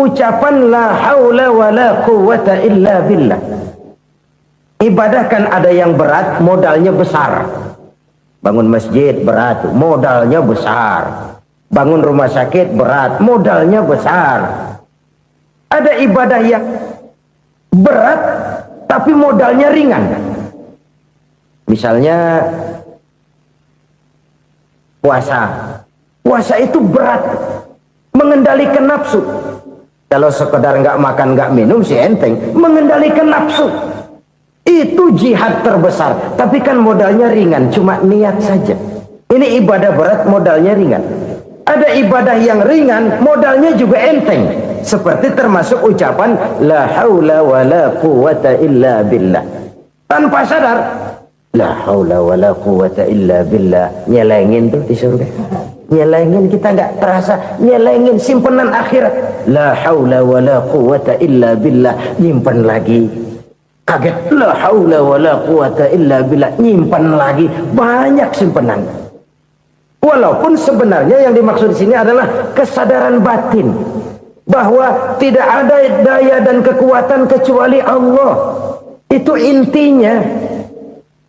ucapan la haula wa la quwwata illa billah. Ibadah kan ada yang berat, modalnya besar. Bangun masjid berat, modalnya besar. Bangun rumah sakit berat, modalnya besar. Ada ibadah yang berat tapi modalnya ringan. Misalnya puasa. Puasa itu berat, mengendalikan nafsu. Kalau sekedar nggak makan nggak minum sih enteng, mengendalikan nafsu itu jihad terbesar. Tapi kan modalnya ringan, cuma niat saja. Ini ibadah berat, modalnya ringan. Ada ibadah yang ringan, modalnya juga enteng. Seperti termasuk ucapan la haula wa la quwwata illa billah. Tanpa sadar, la haula wa la quwwata illa billah. Nyelengin tuh di surga. Nyelengin, kita nggak terasa. Nyelengin simpenan akhirat. La haula wa la quwwata illa billah. Nyimpen lagi. Kaget, la haula wa la quwwata illa billah. Nyimpen lagi. Banyak simpenan. Walaupun sebenarnya yang dimaksud di sini adalah kesadaran batin bahwa tidak ada daya dan kekuatan kecuali Allah. Itu intinya.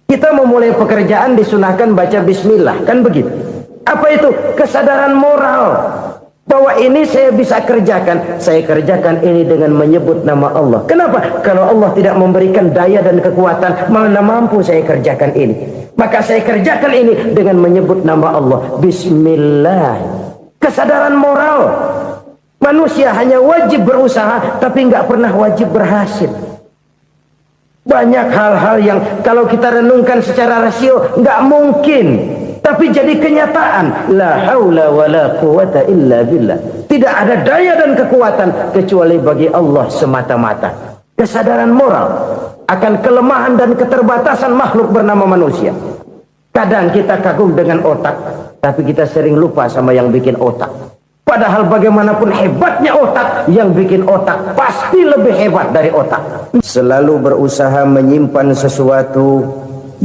Kita memulai pekerjaan disunahkan baca bismillah, kan begitu? Apa itu? Kesadaran moral bahwa ini saya bisa kerjakan. Saya kerjakan ini dengan menyebut nama Allah. Kenapa? Kalau Allah tidak memberikan daya dan kekuatan, mana mampu saya kerjakan ini. Maka saya kerjakan ini dengan menyebut nama Allah. Bismillah. Kesadaran moral. Manusia hanya wajib berusaha, tapi nggak pernah wajib berhasil. Banyak hal-hal yang kalau kita renungkan secara rasio nggak mungkin, tapi jadi kenyataan. La haula wa la quwwata illa billah. Tidak ada daya dan kekuatan kecuali bagi Allah semata-mata. Kesadaran moral akan kelemahan dan keterbatasan makhluk bernama manusia. Kadang kita kagum dengan otak, tapi kita sering lupa sama yang bikin otak. Padahal bagaimanapun hebatnya otak, yang bikin otak pasti lebih hebat dari otak. Selalu berusaha menyimpan sesuatu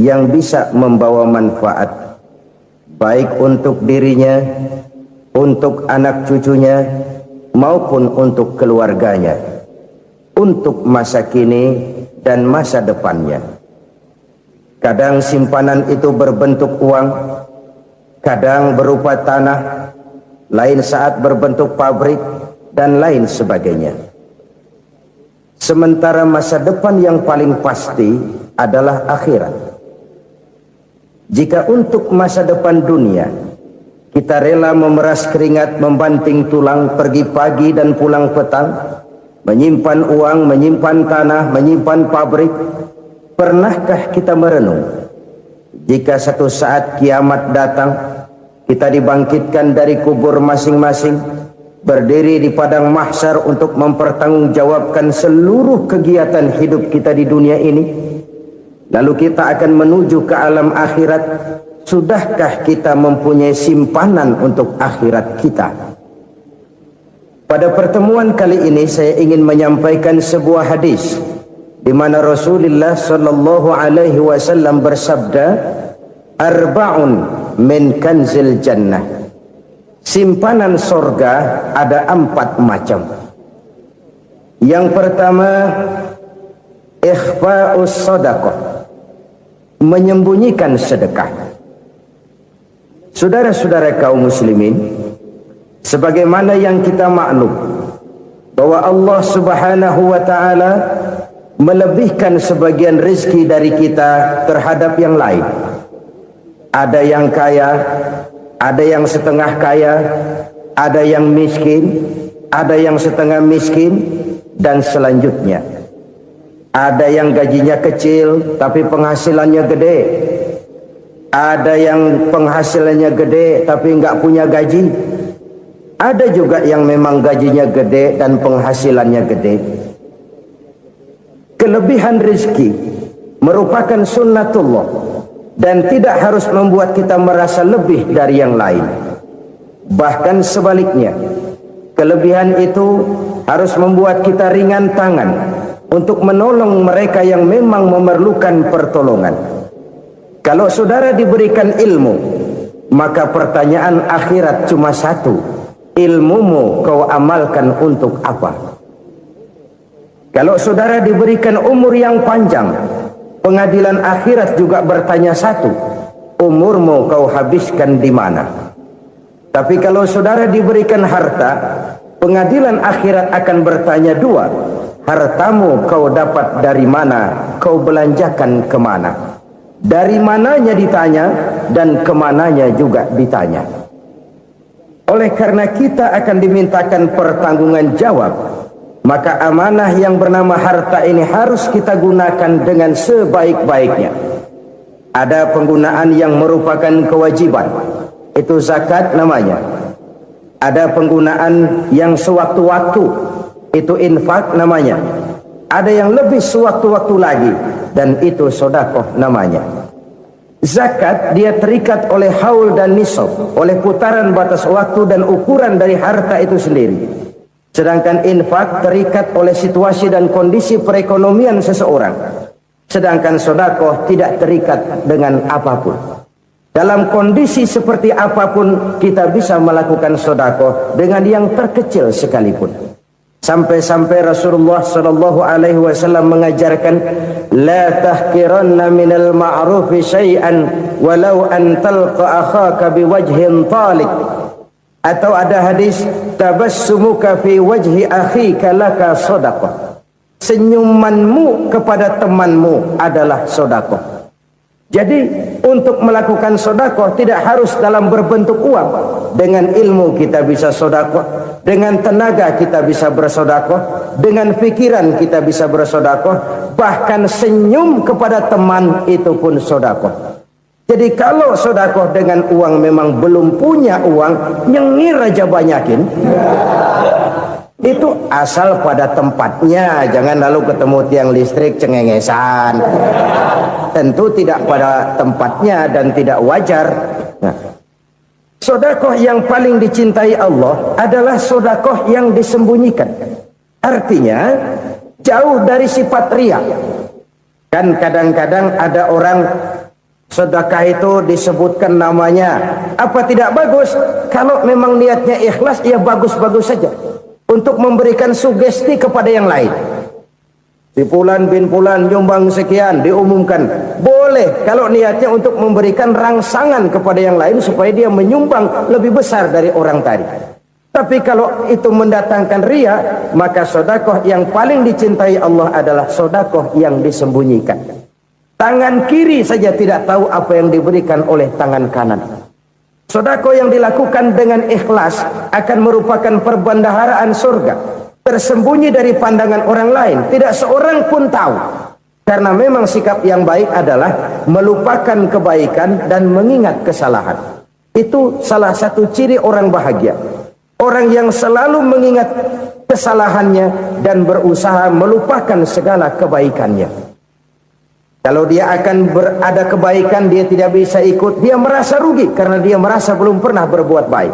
yang bisa membawa manfaat, baik untuk dirinya, untuk anak cucunya, maupun untuk keluarganya, untuk masa kini dan masa depannya. Kadang simpanan itu berbentuk uang, kadang berupa tanah, lain saat berbentuk pabrik, dan lain sebagainya. Sementara masa depan yang paling pasti adalah akhirat. Jika untuk masa depan dunia kita rela memeras keringat, membanting tulang, pergi pagi dan pulang petang, menyimpan uang, menyimpan tanah, menyimpan pabrik, pernahkah kita merenung jika satu saat kiamat datang, kita dibangkitkan dari kubur masing-masing, berdiri di padang mahsyar untuk mempertanggungjawabkan seluruh kegiatan hidup kita di dunia ini. Lalu kita akan menuju ke alam akhirat. Sudahkah kita mempunyai simpanan untuk akhirat kita? Pada pertemuan kali ini saya ingin menyampaikan sebuah hadis di mana Rasulullah sallallahu alaihi wasallam bersabda, arba'un min kanzil jannah. Simpanan sorga ada 4 macam. Yang pertama, ikhfa'us sadaqah, menyembunyikan sedekah. Saudara-saudara kaum muslimin, sebagaimana yang kita maklum bahwa Allah Subhanahu wa taala melebihkan sebagian rezeki dari kita terhadap yang lain. Ada yang kaya, ada yang setengah kaya, ada yang miskin, ada yang setengah miskin, dan selanjutnya. Ada yang gajinya kecil tapi penghasilannya gede. Ada yang penghasilannya gede tapi nggak punya gaji. Ada juga yang memang gajinya gede dan penghasilannya gede. Kelebihan rezeki merupakan sunnatullah dan tidak harus membuat kita merasa lebih dari yang lain. Bahkan sebaliknya, kelebihan itu harus membuat kita ringan tangan untuk menolong mereka yang memang memerlukan pertolongan. Kalau saudara diberikan ilmu, maka pertanyaan akhirat cuma satu. ilmumu kau amalkan untuk apa? Kalau saudara diberikan umur yang panjang, pengadilan akhirat juga bertanya satu, umurmu kau habiskan di mana? Tapi kalau saudara diberikan harta, pengadilan akhirat akan bertanya dua, hartamu kau dapat dari mana, kau belanjakan kemana? Dari mananya ditanya, dan kemananya juga ditanya. Oleh karena kita akan dimintakan pertanggungan jawab, maka amanah yang bernama harta ini harus kita gunakan dengan sebaik-baiknya. Ada penggunaan yang merupakan kewajiban, itu zakat namanya. Ada penggunaan yang sewaktu-waktu, itu infak namanya. Ada yang lebih sewaktu-waktu lagi, dan itu sedekah namanya. Zakat dia terikat oleh haul dan nisab, oleh putaran batas waktu dan ukuran dari harta itu sendiri. Sedangkan infak terikat oleh situasi dan kondisi perekonomian seseorang. Sedangkan sedekah tidak terikat dengan apapun. Dalam kondisi seperti apapun kita bisa melakukan sedekah dengan yang terkecil sekalipun. Sampai-sampai Rasulullah sallallahu alaihi wasallam mengajarkan, la tahqiranna minal ma'rufi syai'an walau an talqa akhaka biwajhin talik. Atau ada hadis, tabassumuka fi wajhi akhika laka sedekah. Senyumanmu kepada temanmu adalah sedekah. Jadi untuk melakukan sedekah tidak harus dalam berbentuk uang. Dengan ilmu kita bisa sedekah, dengan tenaga kita bisa bersedekah, dengan pikiran kita bisa bersedekah, bahkan senyum kepada teman itu pun sedekah. Jadi kalau sedekah dengan uang memang belum punya uang, nyengir aja banyakin. Itu asal pada tempatnya, jangan lalu ketemu tiang listrik cengengesan. Tentu tidak pada tempatnya dan tidak wajar. Nah, sedekah yang paling dicintai Allah adalah sedekah yang disembunyikan. Artinya jauh dari sifat riya. Kan kadang-kadang ada orang sedekah itu disebutkan namanya, apa tidak bagus? Kalau memang niatnya ikhlas, ya bagus-bagus saja. Untuk memberikan sugesti kepada yang lain. Si Fulan bin Fulan nyumbang sekian, diumumkan. Boleh kalau niatnya untuk memberikan rangsangan kepada yang lain supaya dia menyumbang lebih besar dari orang tadi. Tapi kalau itu mendatangkan riya, maka sedekah yang paling dicintai Allah adalah sedekah yang disembunyikan. Tangan kiri saja tidak tahu apa yang diberikan oleh tangan kanan. Sedekah yang dilakukan dengan ikhlas akan merupakan perbendaharaan surga, tersembunyi dari pandangan orang lain, tidak seorang pun tahu. Karena memang sikap yang baik adalah melupakan kebaikan dan mengingat kesalahan. Itu salah satu ciri orang bahagia. Orang yang selalu mengingat kesalahannya dan berusaha melupakan segala kebaikannya. Kalau dia akan berada kebaikan, dia tidak bisa ikut, dia merasa rugi karena dia merasa belum pernah berbuat baik.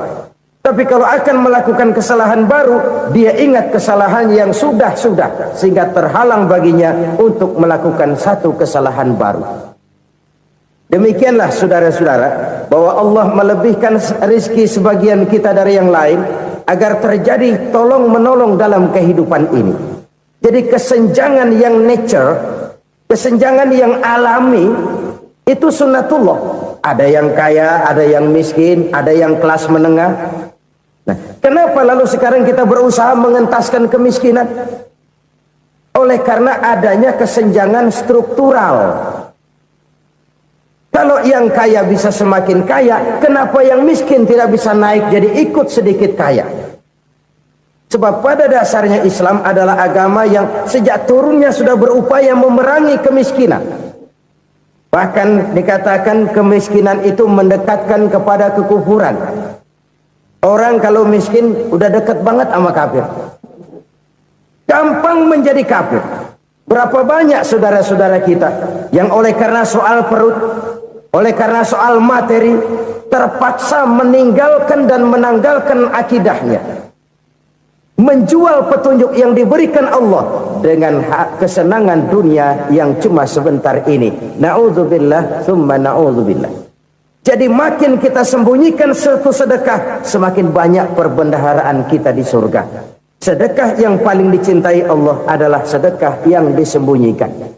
Tapi kalau akan melakukan kesalahan baru, dia ingat kesalahan yang sudah-sudah, sehingga terhalang baginya untuk melakukan satu kesalahan baru. Demikianlah saudara-saudara, bahwa Allah melebihkan rezeki sebagian kita dari yang lain, agar terjadi tolong-menolong dalam kehidupan ini. Jadi kesenjangan yang nature, kesenjangan yang alami, itu sunnatullah. Ada yang kaya, ada yang miskin, ada yang kelas menengah. Nah, kenapa lalu sekarang kita berusaha mengentaskan kemiskinan? Oleh karena adanya kesenjangan struktural. Kalau yang kaya bisa semakin kaya, kenapa yang miskin tidak bisa naik jadi ikut sedikit kaya? Sebab pada dasarnya Islam adalah agama yang sejak turunnya sudah berupaya memerangi kemiskinan. Bahkan dikatakan kemiskinan itu mendekatkan kepada kekufuran. Orang kalau miskin udah dekat banget sama kafir. Gampang menjadi kafir. Berapa banyak saudara-saudara kita yang oleh karena soal perut, oleh karena soal materi, terpaksa meninggalkan dan menanggalkan akidahnya. Menjual petunjuk yang diberikan Allah dengan kesenangan dunia yang cuma sebentar ini. Na'udzubillah, thumma na'udzubillah. Jadi makin kita sembunyikan satu sedekah, semakin banyak perbendaharaan kita di surga. Sedekah yang paling dicintai Allah adalah sedekah yang disembunyikan.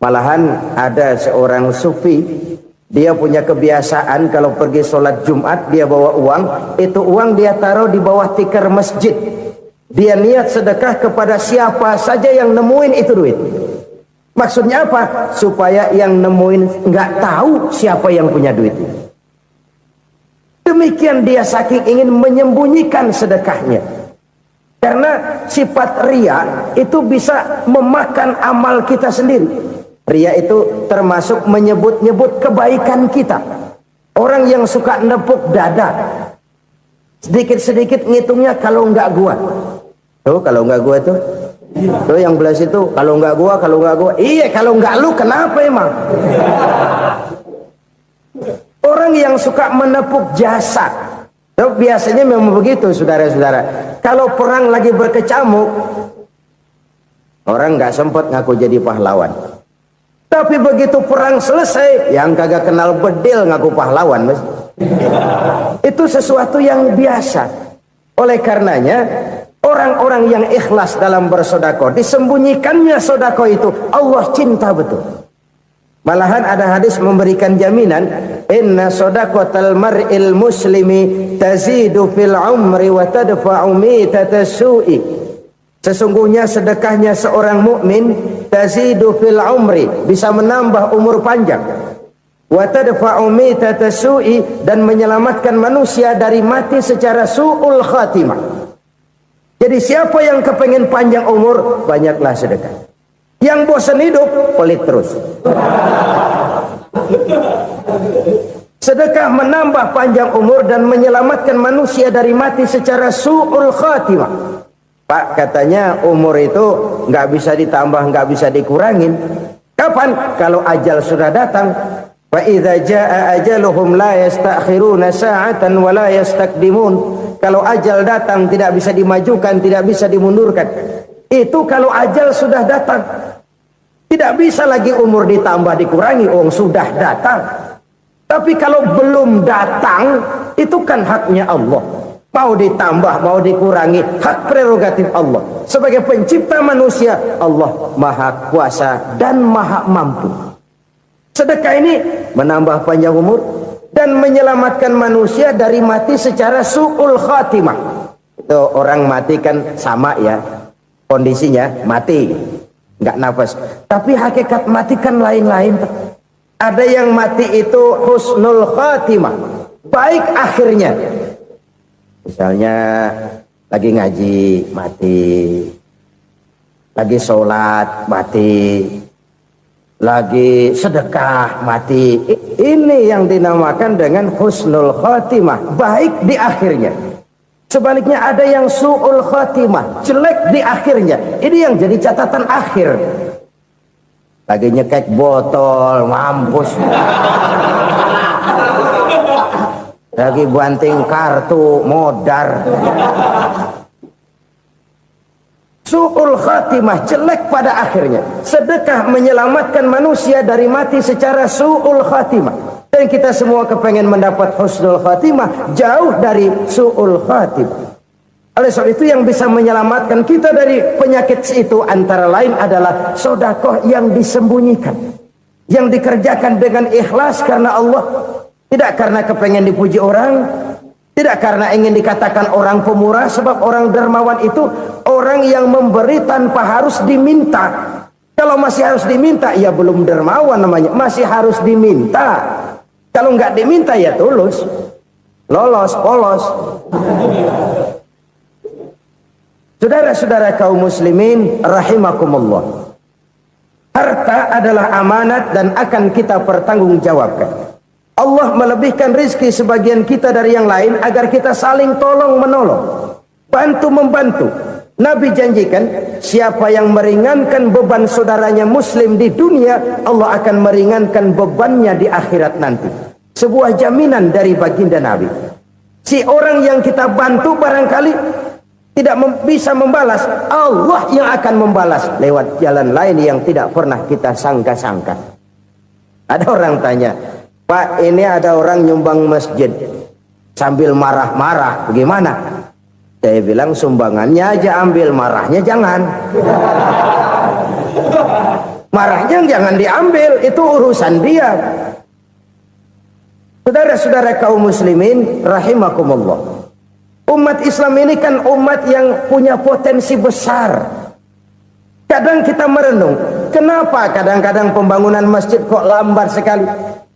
Malahan ada seorang sufi, dia punya kebiasaan kalau pergi sholat Jumat dia bawa uang, itu uang dia taruh di bawah tikar masjid. Dia niat sedekah kepada siapa saja yang nemuin itu duit. Maksudnya apa? Supaya yang nemuin nggak tahu siapa yang punya duit. Demikian dia saking ingin menyembunyikan sedekahnya. Karena sifat ria itu bisa memakan amal kita sendiri. Ria itu termasuk menyebut-nyebut kebaikan kita. Orang yang suka nepuk dada, sedikit-sedikit ngitungnya kalau nggak gua. Tuh kalau nggak gua tuh. Tuh yang belas itu kalau nggak gua. Iya kalau nggak lu kenapa emang? Orang yang suka menepuk jasad, tuh biasanya memang begitu saudara-saudara. Kalau perang lagi berkecamuk, orang nggak sempat ngaku jadi pahlawan. Tapi begitu perang selesai, yang kagak kenal bedil ngaku pahlawan, mas. Itu sesuatu yang biasa. Oleh karenanya, orang-orang yang ikhlas dalam bersodako, disembunyikannya sodako itu, Allah cinta betul. Malahan ada hadis memberikan jaminan, inna sodaqatal mar'il muslimi tazidu fil umri wa tadfa'u mitatas su'i. Sesungguhnya sedekahnya seorang mukmin tazidu fil umri, bisa menambah umur panjang. Wa tadfa'u mitatas su'i, dan menyelamatkan manusia dari mati secara su'ul khatimah. Jadi siapa yang kepengen panjang umur, banyaklah sedekah. Yang bosan hidup, pelit terus. Sedekah menambah panjang umur dan menyelamatkan manusia dari mati secara su'ul khatimah. Pak, katanya umur itu nggak bisa ditambah, nggak bisa dikurangin. Kapan? Kalau ajal sudah datang. Wa idza jaa ajaluhum la yastakhiruna sa'atan wa la yastakdimun. Kalau ajal datang tidak bisa dimajukan, tidak bisa dimundurkan. Itu kalau ajal sudah datang. Tidak bisa lagi umur ditambah dikurangi, sudah datang. Tapi kalau belum datang, itu kan haknya Allah. Mau ditambah, mau dikurangi, hak prerogatif Allah. Sebagai pencipta manusia, Allah maha kuasa dan maha mampu. Sedekah ini menambah panjang umur dan menyelamatkan manusia dari mati secara su'ul khatimah. Itu orang mati kan sama ya, kondisinya mati, nggak nafas. Tapi hakikat mati kan lain-lain. Ada yang mati itu husnul khatimah, baik akhirnya. Misalnya lagi ngaji mati, lagi sholat mati, lagi sedekah mati. Ini yang dinamakan dengan husnul khatimah, baik di akhirnya. Sebaliknya ada yang su'ul khatimah, jelek di akhirnya. Ini yang jadi catatan akhir. Lagi nyekek botol, mampus. Lagi banting kartu, modar. Su'ul khatimah, jelek pada akhirnya. Sedekah menyelamatkan manusia dari mati secara su'ul khatimah. Dan kita semua kepengen mendapat husnul khatimah, jauh dari su'ul khatimah. Oleh sebab itu yang bisa menyelamatkan kita dari penyakit itu antara lain adalah sedekah yang disembunyikan, yang dikerjakan dengan ikhlas karena Allah, tidak karena kepengen dipuji orang, tidak karena ingin dikatakan orang pemurah. Sebab orang dermawan itu orang yang memberi tanpa harus diminta. Kalau masih harus diminta, ya belum dermawan namanya, masih harus diminta. Kalau nggak diminta ya tulus, lolos, polos. Saudara-saudara kaum muslimin rahimakumullah, harta adalah amanat dan akan kita pertanggungjawabkan. Allah melebihkan rizki sebagian kita dari yang lain agar kita saling tolong menolong, bantu membantu. Nabi janjikan siapa yang meringankan beban saudaranya muslim di dunia, Allah akan meringankan bebannya di akhirat nanti. Sebuah jaminan dari baginda Nabi. Si orang yang kita bantu barangkali tidak bisa membalas, Allah yang akan membalas lewat jalan lain yang tidak pernah kita sangka-sangka. Ada orang tanya, Pak, ini ada orang nyumbang masjid sambil marah-marah, bagaimana? Saya bilang sumbangannya aja ambil, marahnya jangan. Marahnya jangan diambil, itu urusan dia. Saudara-saudara kaum muslimin rahimakumullah, umat Islam ini kan umat yang punya potensi besar. Kadang kita merenung, kenapa kadang-kadang pembangunan masjid kok lambat sekali?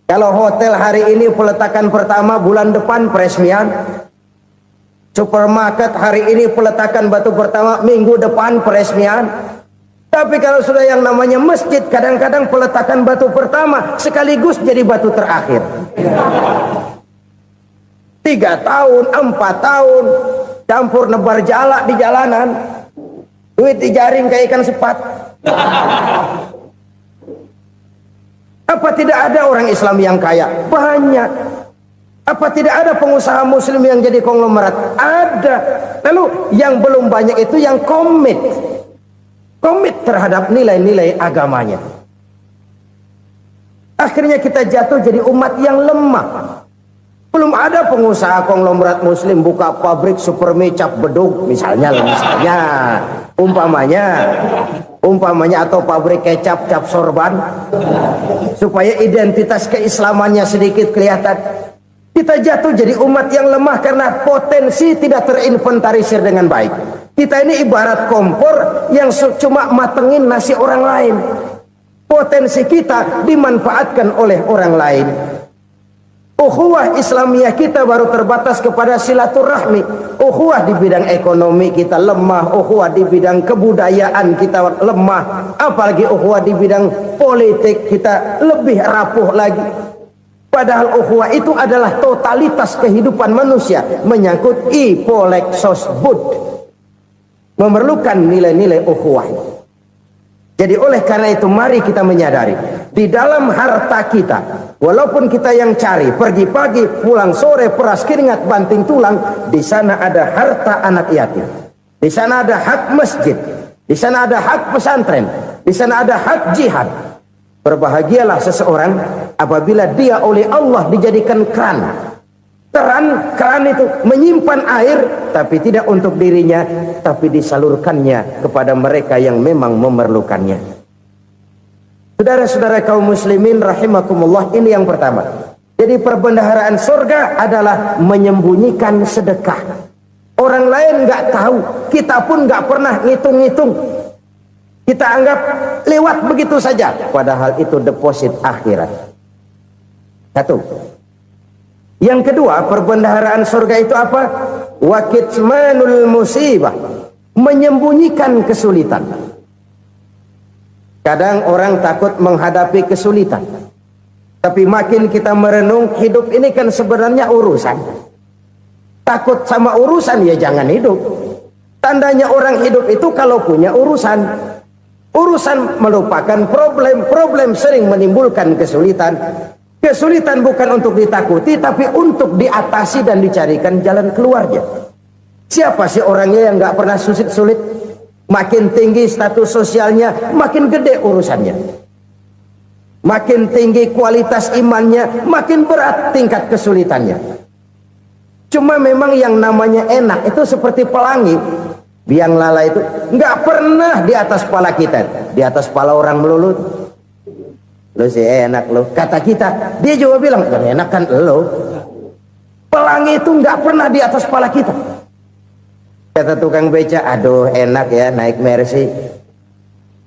Kalau hotel hari ini peletakan pertama, bulan depan peresmian. Supermarket hari ini peletakan batu pertama, minggu depan peresmian. Tapi kalau sudah yang namanya masjid, kadang-kadang peletakan batu pertama sekaligus jadi batu terakhir. 3 tahun, 4 tahun, campur nebar jalak di jalanan, duit dijaring kayak ikan sepat. Apa tidak ada orang Islam yang kaya? Banyak. Apa tidak ada pengusaha muslim yang jadi konglomerat? Ada. Lalu yang belum banyak itu yang komit terhadap nilai-nilai agamanya. Akhirnya kita jatuh jadi umat yang lemah. Belum ada pengusaha konglomerat muslim buka pabrik supermi cap bedug misalnya umpamanya atau pabrik kecap cap sorban supaya identitas keislamannya sedikit kelihatan. Kita jatuh jadi umat yang lemah karena potensi tidak terinventarisir dengan baik. Kita ini ibarat kompor yang cuma matengin nasi orang lain. Potensi kita dimanfaatkan oleh orang lain. Ukhuwah Islamiyah kita baru terbatas kepada silaturahmi. Ukhuwah di bidang ekonomi kita lemah, ukhuwah di bidang kebudayaan kita lemah, apalagi ukhuwah di bidang politik kita lebih rapuh lagi. Padahal ukhuwah itu adalah totalitas kehidupan manusia, menyangkut ipolexosbud, memerlukan nilai-nilai ukhuwah. Jadi oleh karena itu mari kita menyadari di dalam harta kita, walaupun kita yang cari pergi pagi pulang sore peras keringat banting tulang, di sana ada harta anak yatim, di sana ada hak masjid, di sana ada hak pesantren, di sana ada hak jihad. Berbahagialah seseorang apabila dia oleh Allah dijadikan keran. Keran itu menyimpan air, tapi tidak untuk dirinya, tapi disalurkannya kepada mereka yang memang memerlukannya. Saudara-saudara kaum muslimin rahimakumullah, ini yang pertama. Jadi perbendaharaan surga adalah menyembunyikan sedekah. Orang lain nggak tahu, kita pun nggak pernah ngitung-ngitung. Kita anggap lewat begitu saja, padahal itu deposit akhirat. Satu. Yang kedua, perbendaharaan surga itu apa? Wa kitmanul musibah, menyembunyikan kesulitan. Kadang orang takut menghadapi kesulitan, tapi makin kita merenung, hidup ini kan sebenarnya urusan. Takut sama urusan ya jangan hidup. Tandanya orang hidup itu kalau punya urusan. Urusan melupakan problem, problem sering menimbulkan kesulitan. Kesulitan bukan untuk ditakuti, tapi untuk diatasi dan dicarikan jalan keluarnya. Siapa sih orangnya yang nggak pernah sulit-sulit? Makin tinggi status sosialnya, makin gede urusannya. Makin tinggi kualitas imannya, makin berat tingkat kesulitannya. Cuma memang yang namanya enak itu seperti pelangi. Biang lala itu nggak pernah di atas kepala kita, di atas kepala orang melulu. Lo sih enak lo, kata kita. Dia juga bilang yang enak kan lo. Pelangi itu nggak pernah di atas kepala kita. Kata tukang beca, aduh enak ya naik Mercy.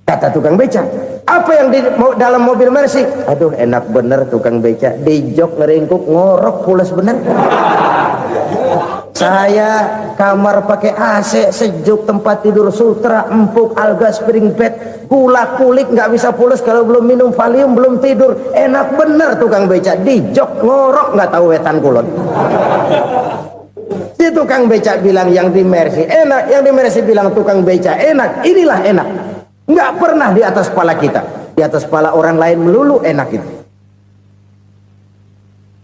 Kata tukang beca, apa yang di dalam mobil Mercy? Aduh enak bener tukang beca, di jok ngeringkuk ngorok pulas bener. Saya kamar pakai AC sejuk, tempat tidur sutra empuk, alga spring bed, gula kulik nggak bisa pulas kalau belum minum Valium, belum tidur. Enak bener tukang beca, di jok ngorok nggak tahu wetan kulon. Si tukang beca bilang yang di Mercy enak, yang di Mercy bilang tukang beca enak. Inilah enak, nggak pernah di atas kepala kita, di atas kepala orang lain melulu enak itu.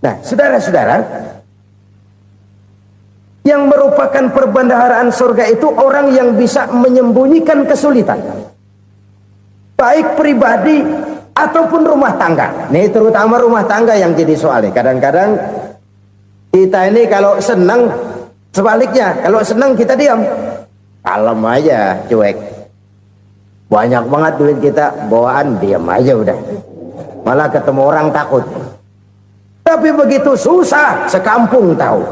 Nah saudara-saudara, yang merupakan perbendaharaan surga itu orang yang bisa menyembunyikan kesulitan, baik pribadi ataupun rumah tangga. Nih terutama rumah tangga yang jadi soalnya. Kadang-kadang kita ini kalau senang, sebaliknya kalau senang kita diam, kalem aja, cuek. Banyak banget duit kita, bawaan diam aja udah. Malah ketemu orang takut. Tapi begitu susah, sekampung tahu.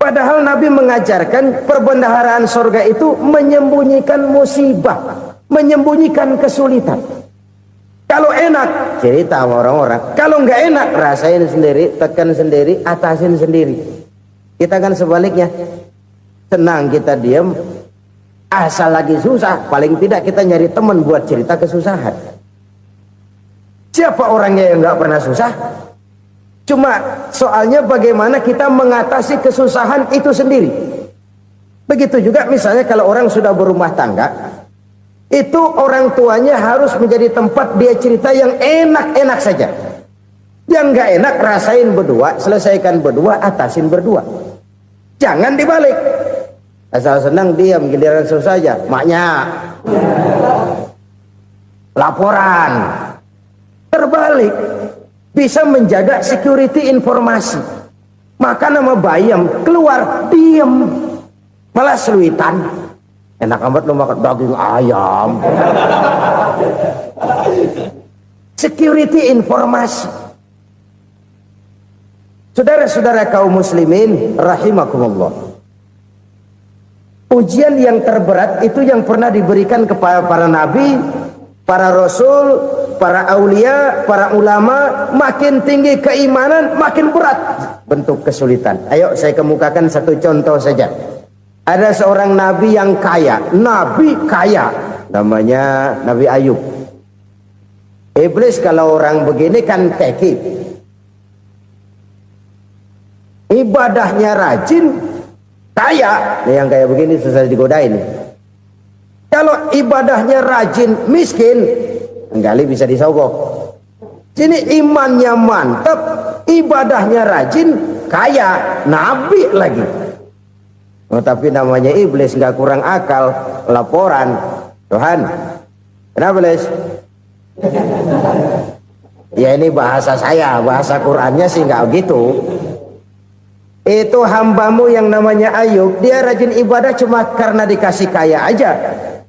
Padahal Nabi mengajarkan perbendaharaan surga itu menyembunyikan musibah, menyembunyikan kesulitan. Kalau enak, cerita sama orang-orang. Kalau nggak enak, rasain sendiri, tekan sendiri, atasin sendiri. Kita kan sebaliknya. Senang kita diam, asal lagi susah, paling tidak kita nyari teman buat cerita kesusahan. Siapa orangnya yang nggak pernah susah? Cuma soalnya bagaimana kita mengatasi kesusahan itu sendiri. Begitu juga misalnya kalau orang sudah berumah tangga, itu orang tuanya harus menjadi tempat dia cerita yang enak-enak saja. Yang nggak enak rasain berdua, selesaikan berdua, atasin berdua. Jangan dibalik. Asal senang diam, giliran susah saja. Maknya laporan. Terbalik, bisa menjaga security informasi. Maka nama bayam keluar diem, malah seluitan. Enak amat lo makan daging ayam. Security informasi. Saudara-saudara kaum muslimin rahimakumullah, ujian yang terberat itu yang pernah diberikan kepada para nabi, para rasul, para aulia, para ulama. Makin tinggi keimanan, makin berat bentuk kesulitan. Ayo saya kemukakan satu contoh saja. Ada seorang nabi yang kaya, nabi kaya, namanya Nabi Ayub. Iblis kalau orang begini kan keki, ibadahnya rajin, kaya. Yang kayak begini susah digodain. Kalau ibadahnya rajin, miskin, enggali bisa disogok. Sini imannya mantap, ibadahnya rajin, kaya, nabi lagi. Oh, tapi namanya iblis, nggak kurang akal. Laporan, Tuhan, kenapa Les? Ya ini bahasa saya, bahasa Qurannya sih nggak gitu. Itu hambamu yang namanya Ayub, dia rajin ibadah cuma karena dikasih kaya aja.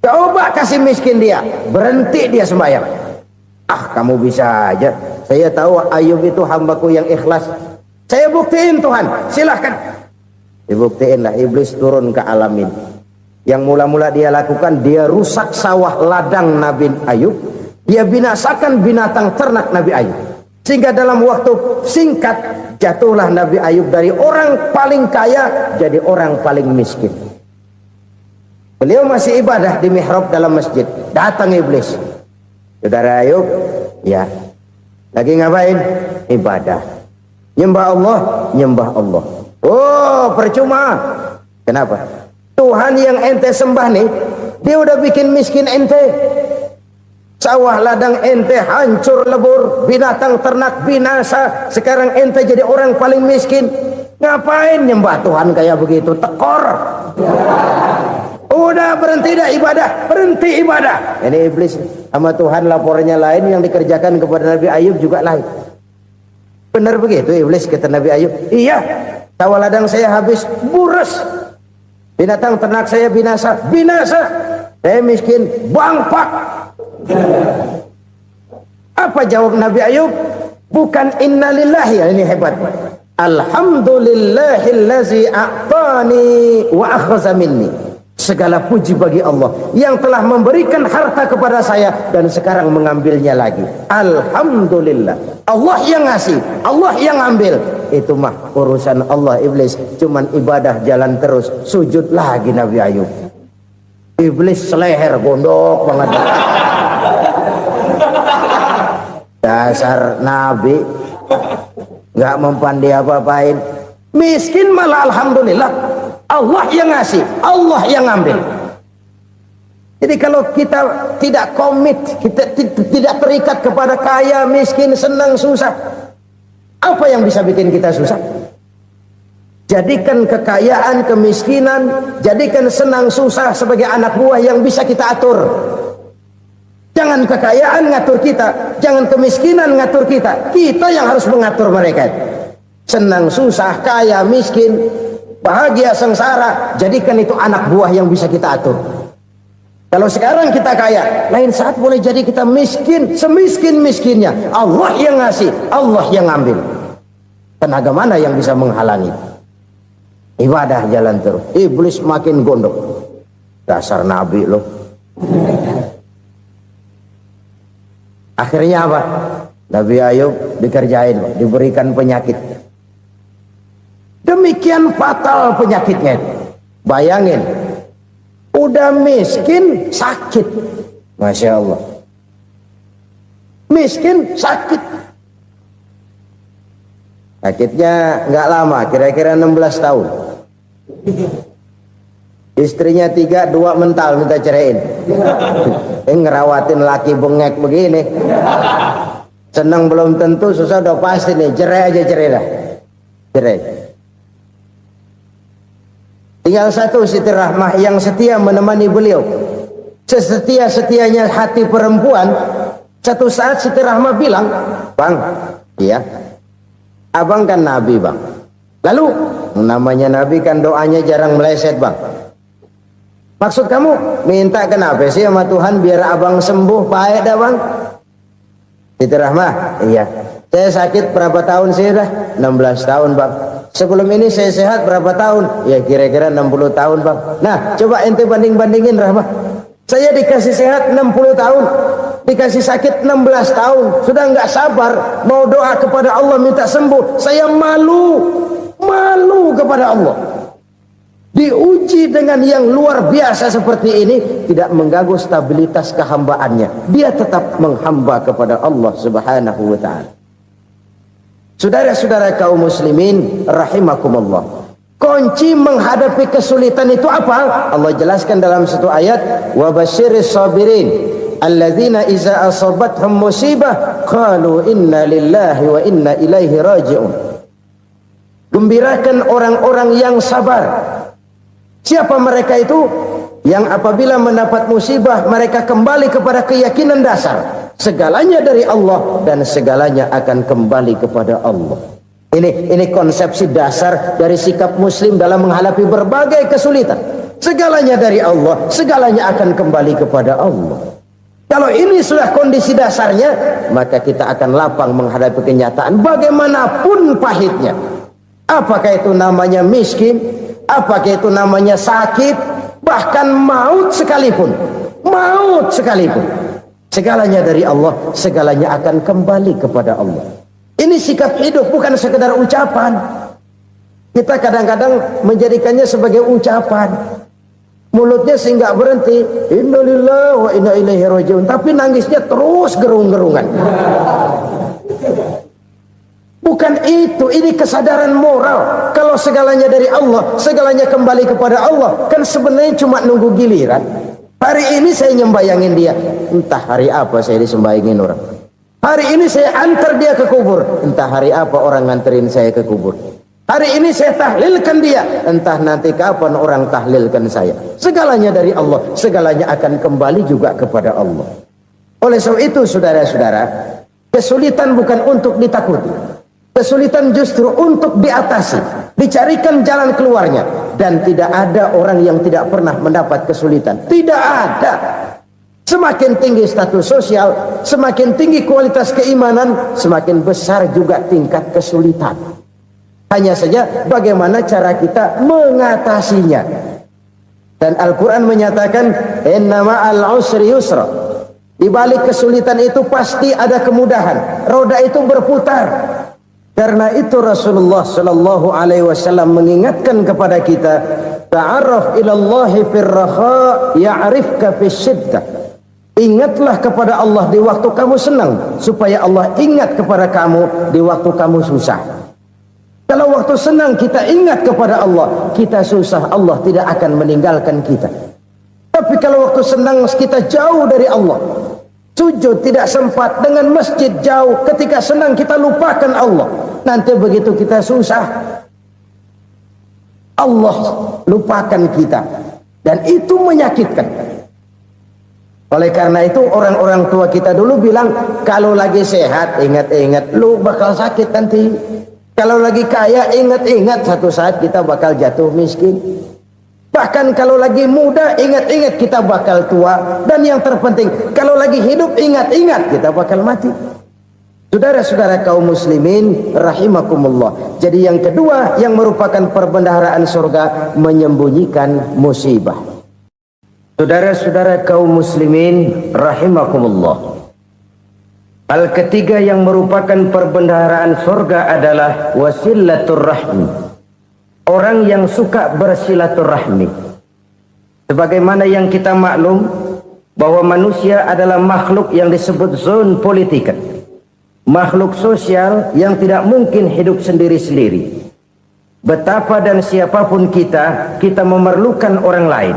Coba kasih miskin dia, berhenti dia sembahyang. Ah, kamu bisa aja. Saya tahu Ayub itu hambaku yang ikhlas. Saya buktiin Tuhan, silahkan. Dibuktiin lah, iblis turun ke alamin. Yang mula-mula dia lakukan, dia rusak sawah ladang Nabi Ayub. Dia binasakan binatang ternak Nabi Ayub. Sehingga dalam waktu singkat, jatuhlah Nabi Ayub dari orang paling kaya jadi orang paling miskin. Beliau masih ibadah di mihrab dalam masjid. Datang iblis. Saudara Ayub, ya, lagi ngapain? Ibadah. Nyembah Allah, nyembah Allah. Oh, percuma. Kenapa? Tuhan yang ente sembah nih, dia udah bikin miskin ente. Sawah ladang ente hancur lebur, binatang ternak binasa. Sekarang ente jadi orang paling miskin. Ngapain nyembah Tuhan kayak begitu? Tekor. Udah berhenti dah ibadah, berhenti ibadah. Ini iblis sama Tuhan laporannya lain, yang dikerjakan kepada Nabi Ayub juga lain. Benar begitu iblis kata Nabi Ayub? Iya, sawah ladang saya habis, buras. Binatang ternak saya binasa, binasa. Saya miskin, bangpak. Apa jawab Nabi Ayub? Bukan innalillahi, ini hebat. Alhamdulillahillazi a'tani wa akhza minni. Segala puji bagi Allah yang telah memberikan harta kepada saya dan sekarang mengambilnya lagi. Alhamdulillah. Allah yang ngasih, Allah yang ambil. Itu mah urusan Allah. Iblis cuman ibadah jalan terus, sujud lagi Nabi Ayub. Iblis seleher gondok banget. Dasar Nabi nggak mempan dia apa-apain. Miskin malah alhamdulillah. Allah yang ngasih, Allah yang ngambil. Jadi kalau kita tidak komit, kita tidak terikat kepada kaya, miskin, senang, susah, apa yang bisa bikin kita susah? Jadikan kekayaan, kemiskinan, jadikan senang, susah sebagai anak buah yang bisa kita atur. Jangan kekayaan ngatur kita, jangan kemiskinan ngatur kita. Kita yang harus mengatur mereka. Senang, susah, kaya, miskin, bahagia, sengsara, jadikan itu anak buah yang bisa kita atur. Kalau sekarang kita kaya, lain saat boleh jadi kita miskin, semiskin-miskinnya. Allah yang ngasih, Allah yang ngambil. Tenaga mana yang bisa menghalangi? Ibadah jalan terus. Iblis makin gondok. Dasar nabi loh. Akhirnya apa? Nabi Ayub dikerjain, diberikan penyakit. Demikian fatal penyakitnya. Bayangin, udah miskin, sakit. Masya Allah. Miskin, sakit. Sakitnya nggak lama, kira-kira 16 tahun. Istrinya 3, 2 mental minta ceraiin. Ngerawatin laki bengek begini. Senang belum tentu, susah udah pasti nih. Cerai aja, cerai dah. Cerai. Tinggal satu Siti Rahmah yang setia menemani beliau. Sesetia-setianya hati perempuan. Satu saat Siti Rahmah bilang, "Bang, iya, abang kan Nabi, Bang. Lalu, namanya Nabi kan doanya jarang meleset, Bang. Maksud kamu minta kenapa sih sama Tuhan biar abang sembuh baik dah, Bang?" Siti Rahmah, "Iya. Saya sakit berapa tahun sih dah?" 16 tahun, Bang. "Sebelum ini saya sehat berapa tahun?" "Ya kira-kira 60 tahun, Bang." "Nah, coba ente banding-bandingin, Rahmah. Saya dikasih sehat 60 tahun, dikasih sakit 16 tahun. Sudah nggak sabar mau doa kepada Allah minta sembuh. Saya malu kepada Allah. Diuji dengan yang luar biasa seperti ini, tidak mengganggu stabilitas kehambaannya. Dia tetap menghamba kepada Allah Subhanahu wa ta'ala. Saudara-saudara kaum muslimin rahimakumullah. Kunci menghadapi kesulitan itu apa? Allah jelaskan dalam satu ayat, "Wa basyiris sabirin alladzina iza asabathum musibah qalu inna lillahi wa inna ilaihi raji'un." Gembirakan orang-orang yang sabar. Siapa mereka itu? Yang apabila mendapat musibah mereka kembali kepada keyakinan dasar, segalanya dari Allah dan segalanya akan kembali kepada Allah. Ini konsepsi dasar dari sikap muslim dalam menghadapi berbagai kesulitan. Segalanya dari Allah, segalanya akan kembali kepada Allah. Kalau ini sudah kondisi dasarnya, maka kita akan lapang menghadapi kenyataan bagaimanapun pahitnya. Apakah itu namanya miskin, apakah itu namanya sakit, bahkan maut sekalipun. Maut sekalipun. Segalanya dari Allah, segalanya akan kembali kepada Allah. Ini sikap hidup, bukan sekedar ucapan. Kita kadang-kadang menjadikannya sebagai ucapan. Mulutnya sih nggak berhenti, innalillahi wa inna ilaihi raji'un, tapi nangisnya terus gerung-gerungan. Bukan itu, ini kesadaran moral. Kalau segalanya dari Allah, segalanya kembali kepada Allah, kan sebenarnya cuma nunggu giliran. Hari ini saya nyembayangin dia, entah hari apa saya disembayangin orang. Hari ini saya antar dia ke kubur, entah hari apa orang nganterin saya ke kubur. Hari ini saya tahlilkan dia, entah nanti kapan orang tahlilkan saya. Segalanya dari Allah, segalanya akan kembali juga kepada Allah. Oleh sebab itu saudara-saudara, kesulitan bukan untuk ditakuti. Kesulitan justru untuk diatasi, dicarikan jalan keluarnya. Dan tidak ada orang yang tidak pernah mendapat kesulitan. Tidak ada. Semakin tinggi status sosial, semakin tinggi kualitas keimanan, semakin besar juga tingkat kesulitan. Hanya saja bagaimana cara kita mengatasinya. Dan Al-Quran menyatakan, "Inna ma'al usri yusra." Di balik kesulitan itu pasti ada kemudahan. Roda itu berputar. Karena itu Rasulullah Shallallahu Alaihi Wasallam mengingatkan kepada kita, ta'arraf ilallahi firraha ya'rifka fisyiddah. Ingatlah kepada Allah di waktu kamu senang, supaya Allah ingat kepada kamu di waktu kamu susah. Kalau waktu senang kita ingat kepada Allah, kita susah, Allah tidak akan meninggalkan kita. Tapi kalau waktu senang kita jauh dari Allah, sujud tidak sempat, dengan masjid jauh, ketika senang kita lupakan Allah. Nanti begitu kita susah, Allah lupakan kita. Dan itu menyakitkan. Oleh karena itu orang-orang tua kita dulu bilang, kalau lagi sehat ingat-ingat lu bakal sakit nanti. Kalau lagi kaya ingat-ingat satu saat kita bakal jatuh miskin. Bahkan kalau lagi muda ingat-ingat kita bakal tua. Dan yang terpenting kalau lagi hidup ingat-ingat kita bakal mati. Saudara-saudara kaum muslimin rahimakumullah. Jadi yang kedua yang merupakan perbendaharaan surga, menyembunyikan musibah. Saudara-saudara kaum muslimin rahimakumullah. Hal ketiga yang merupakan perbendaharaan surga adalah wasilatur rahmi. Orang yang suka bersilaturahmi. Sebagaimana yang kita maklum bahwa manusia adalah makhluk yang disebut zoon politika. Makhluk sosial yang tidak mungkin hidup sendiri-sendiri. Betapa dan siapapun kita memerlukan orang lain.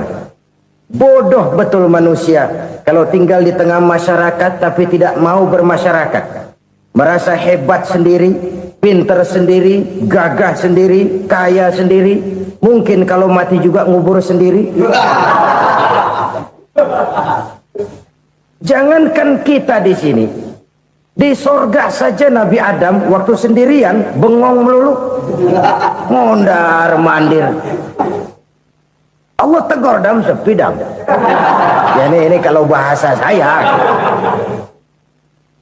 Bodoh betul manusia kalau tinggal di tengah masyarakat tapi tidak mau bermasyarakat. Merasa hebat sendiri, pintar sendiri, gagah sendiri, kaya sendiri. Mungkin kalau mati juga ngubur sendiri. Jangankan kita di sini, di sorga saja Nabi Adam waktu sendirian bengong melulu, mondar mandir. Allah tegur dam sepi dam. Ya ini kalau bahasa saya.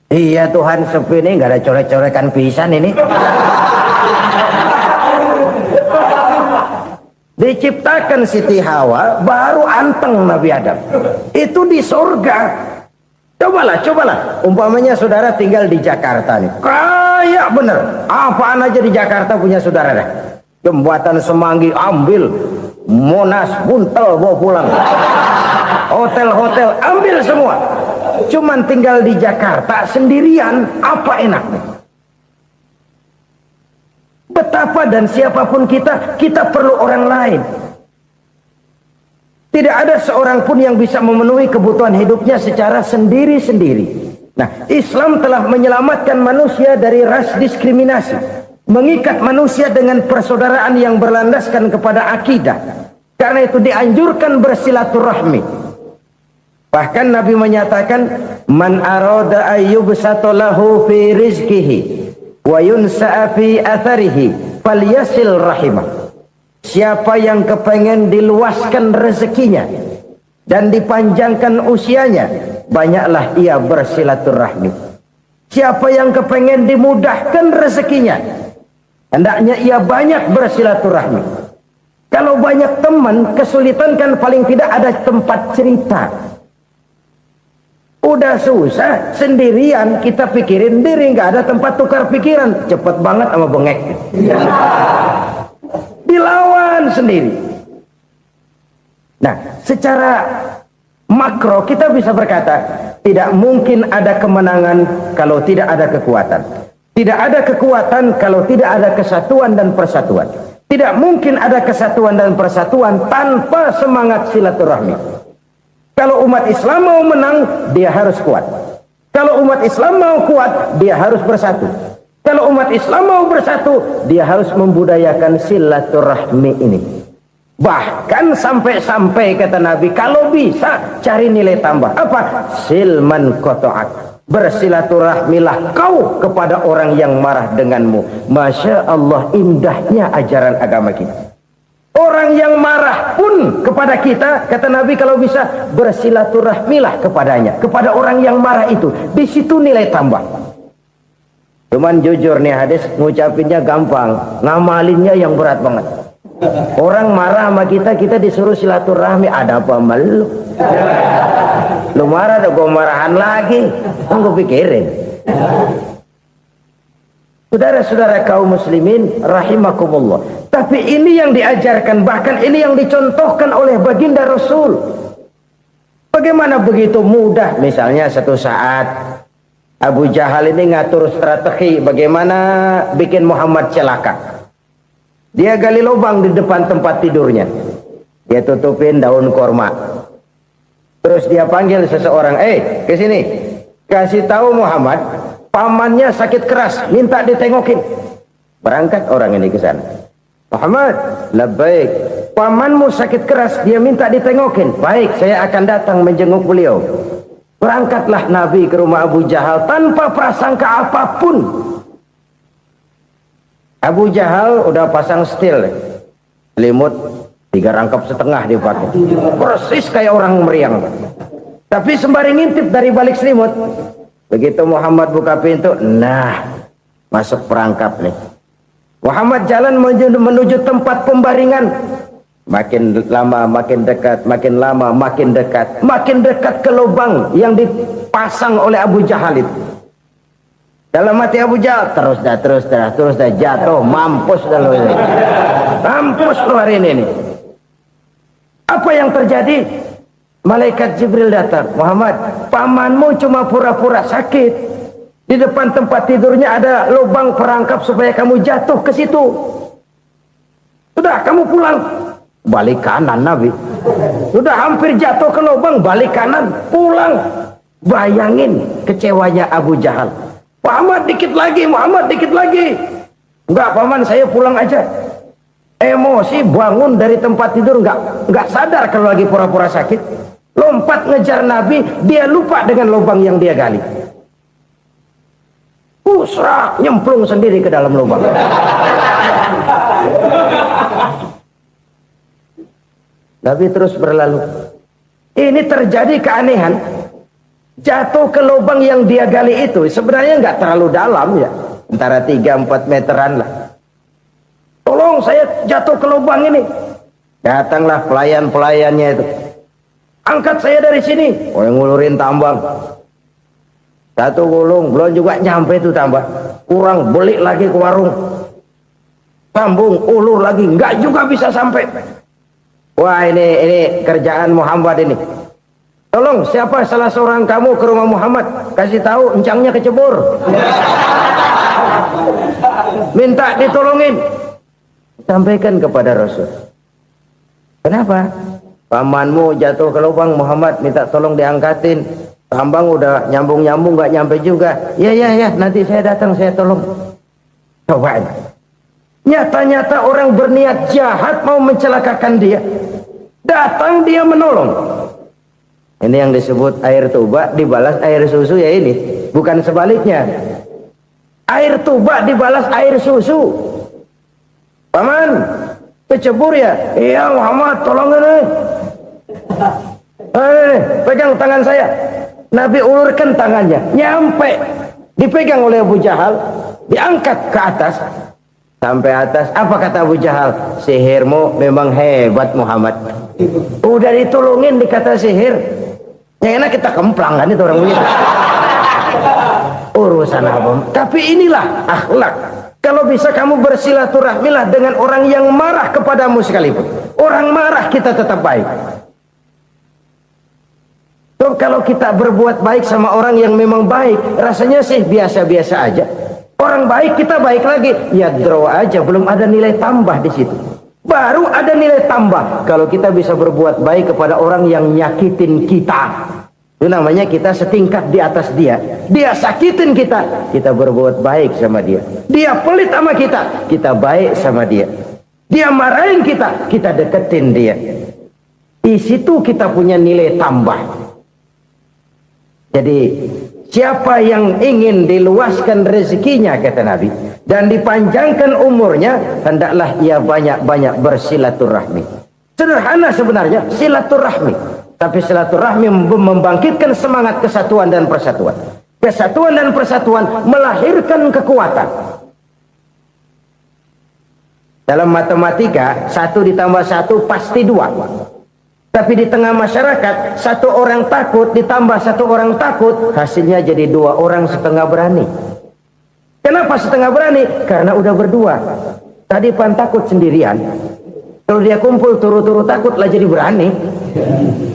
Iya Tuhan sepi ini nggak ada coret-corekan pisan ini. Diciptakan Siti Hawa baru anteng Nabi Adam. Itu di sorga. Cobalah. Umpamanya saudara tinggal di Jakarta nih. Kayak bener. Apaan aja di Jakarta punya saudara dah. Jembatan Semanggi ambil. Monas, Buntel bawa pulang. Hotel-hotel ambil semua. Cuman tinggal di Jakarta sendirian, apa enaknya? Betapa dan siapapun kita perlu orang lain. Tidak ada seorang pun yang bisa memenuhi kebutuhan hidupnya secara sendiri-sendiri. Nah, Islam telah menyelamatkan manusia dari ras diskriminasi. Mengikat manusia dengan persaudaraan yang berlandaskan kepada akidah. Karena itu dianjurkan bersilaturahmi. Bahkan Nabi menyatakan, man arada ayyubsata lahu fi rizqihi wa yunsa'a fi atharihi falyasil rahimah. Siapa yang kepengen diluaskan rezekinya dan dipanjangkan usianya, banyaklah ia bersilaturahmi. Siapa yang kepengen dimudahkan rezekinya, hendaknya ia banyak bersilaturahmi. Kalau banyak teman, kesulitan kan paling tidak ada tempat cerita. Udah susah, sendirian kita pikirin diri, nggak ada tempat tukar pikiran. Cepet banget sama bengek. Dilawan sendiri. Nah, secara makro kita bisa berkata, tidak mungkin ada kemenangan kalau tidak ada kekuatan. Tidak ada kekuatan kalau tidak ada kesatuan dan persatuan. Tidak mungkin ada kesatuan dan persatuan tanpa semangat silaturahmi. Kalau umat Islam mau menang, dia harus kuat. Kalau umat Islam mau kuat, dia harus bersatu. Kalau umat Islam mau bersatu, dia harus membudayakan silaturahmi ini. Bahkan sampai-sampai kata Nabi, kalau bisa cari nilai tambah. Apa? Silman qata'ak. Bersilaturahmilah kau kepada orang yang marah denganmu. Masya Allah, indahnya ajaran agama kita. Orang yang marah pun kepada kita, kata Nabi, kalau bisa bersilaturahmilah kepadanya, kepada orang yang marah itu. Di situ nilai tambah. Cuman jujur nih hadis, ngucapinnya gampang, ngamalinnya yang berat banget. Orang marah sama kita disuruh silaturahmi, ada apa malu? Lu marah, ada gue marahan lagi. Gue pikirin. Saudara-saudara kaum muslimin rahimakumullah. Tapi ini yang diajarkan, bahkan ini yang dicontohkan oleh baginda Rasul. Bagaimana begitu mudah, misalnya satu saat Abu Jahal ini ngatur strategi bagaimana bikin Muhammad celaka. Dia gali lubang di depan tempat tidurnya. Dia tutupin daun korma. Terus dia panggil seseorang, ke sini. Kasih tahu Muhammad, pamannya sakit keras, minta ditengokin. Berangkat orang ini ke sana. Muhammad, labbaik. Pamanmu sakit keras, dia minta ditengokin. Baik, saya akan datang menjenguk beliau. Berangkatlah Nabi ke rumah Abu Jahal tanpa prasangka apapun. Abu Jahal udah pasang setil, selimut 3 rangkap setengah dipakai, persis kayak orang meriang. Tapi sembari ngintip dari balik selimut, begitu Muhammad buka pintu, nah masuk perangkap nih. Muhammad jalan menuju tempat pembaringan. Makin lama makin dekat, makin lama makin dekat, makin dekat ke lubang yang dipasang oleh Abu Jahal itu. Dalam hati Abu Jahal, terus dah jatuh, mampus dah lo ini. Mampus lo hari ini nih. Apa yang terjadi? Malaikat Jibril datang. Muhammad, pamanmu cuma pura-pura sakit. Di depan tempat tidurnya ada lubang perangkap supaya kamu jatuh ke situ. Sudah, kamu pulang. Balik kanan Nabi. Sudah hampir jatuh ke lubang, balik kanan, pulang. Bayangin kecewanya Abu Jahal. Muhammad dikit lagi, Muhammad dikit lagi. Enggak paman, saya pulang aja. Emosi bangun dari tempat tidur, enggak sadar kalau lagi pura-pura sakit. Lompat ngejar Nabi, dia lupa dengan lubang yang dia gali. Pusrak, nyemplung sendiri ke dalam lubang. Nabi terus berlalu. Ini terjadi keanehan. Jatuh ke lubang yang dia gali itu sebenarnya nggak terlalu dalam ya, antara 3-4 meteran lah. Tolong saya jatuh ke lubang ini. Datanglah pelayan-pelayannya itu. Angkat saya dari sini. Oh, yang ngulurin tambang. 1 gulung, belum juga nyampe itu tambah. Kurang, beli lagi ke warung. Sambung, ulur lagi, nggak juga bisa sampai. Wah, ini kerjaan Muhammad ini. Tolong, siapa salah seorang kamu ke rumah Muhammad, kasih tahu encangnya kecebur. Minta ditolongin. Sampaikan kepada Rasul. Kenapa? Pamanmu jatuh ke lubang, Muhammad minta tolong diangkatin. Tambang udah nyambung-nyambung nggak nyampe juga. Ya, nanti saya datang, saya tolong. Coba. Nyata-nyata orang berniat jahat mau mencelakakan dia. Datang dia menolong. Ini yang disebut air tuba dibalas air susu ya ini. Bukan sebaliknya. Air tuba dibalas air susu. Paman, kecebur ya? Iya Muhammad, tolong ini. Pegang tangan saya. Nabi ulurkan tangannya. Nyampe. Dipegang oleh Abu Jahal. Diangkat ke atas. Sampai atas, apa kata Abu Jahal? Sihirmu memang hebat Muhammad. Udah ditolongin dikata sihir. Yang enak kita kemplang kan itu orang begitu. Urusan apa? Tapi inilah akhlak. Kalau bisa kamu bersilaturahmilah dengan orang yang marah kepadamu sekalipun. Orang marah kita tetap baik. So, kalau kita berbuat baik sama orang yang memang baik, rasanya sih biasa-biasa aja. Orang baik kita baik lagi, ya draw aja, belum ada nilai tambah di situ. Baru ada nilai tambah kalau kita bisa berbuat baik kepada orang yang nyakitin kita. Itu namanya kita setingkat di atas dia. Dia sakitin kita, kita berbuat baik sama dia. Dia pelit sama kita, kita baik sama dia. Dia marahin kita, kita deketin dia. Di situ kita punya nilai tambah. Jadi siapa yang ingin diluaskan rezekinya, kata Nabi, dan dipanjangkan umurnya, hendaklah ia banyak-banyak bersilaturahmi. Sederhana sebenarnya silaturahmi, tapi silaturahmi membangkitkan semangat kesatuan dan persatuan. Kesatuan dan persatuan melahirkan kekuatan. Dalam matematika 1 ditambah 1 pasti 2. Tapi di tengah masyarakat 1 orang takut ditambah 1 orang takut, hasilnya jadi 2 orang setengah berani. Kenapa setengah berani? Karena udah berdua. Tadi pan takut sendirian. Kalau dia kumpul turu-turu takut lah jadi berani.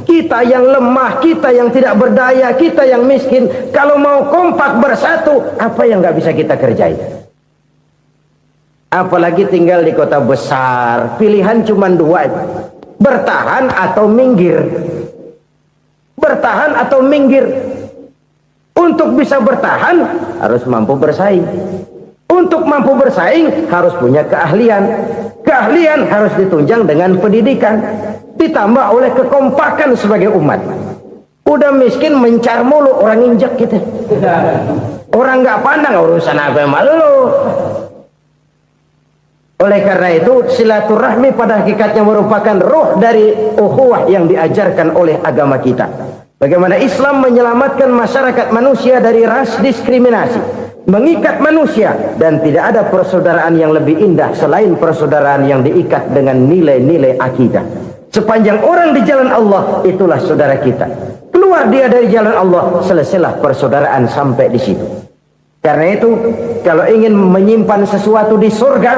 Kita yang lemah, kita yang tidak berdaya, kita yang miskin, kalau mau kompak bersatu, apa yang nggak bisa kita kerjain? Apalagi tinggal di kota besar, pilihan cuma 2. Bertahan atau minggir. Bertahan atau minggir. Untuk bisa bertahan harus mampu bersaing. Untuk mampu bersaing harus punya keahlian. Keahlian harus ditunjang dengan pendidikan, ditambah oleh kekompakan sebagai umat. Udah miskin mencar mulu, orang injak kita. Orang nggak pandang urusan apa malu. Oleh karena itu silaturahmi pada hakikatnya merupakan roh dari ukhuwah yang diajarkan oleh agama kita. Bagaimana Islam menyelamatkan masyarakat manusia dari ras diskriminasi, mengikat manusia, dan tidak ada persaudaraan yang lebih indah selain persaudaraan yang diikat dengan nilai-nilai akidah. Sepanjang orang di jalan Allah, itulah saudara kita. Keluar dia dari jalan Allah, selesailah persaudaraan sampai di situ. Karena itu, kalau ingin menyimpan sesuatu di surga,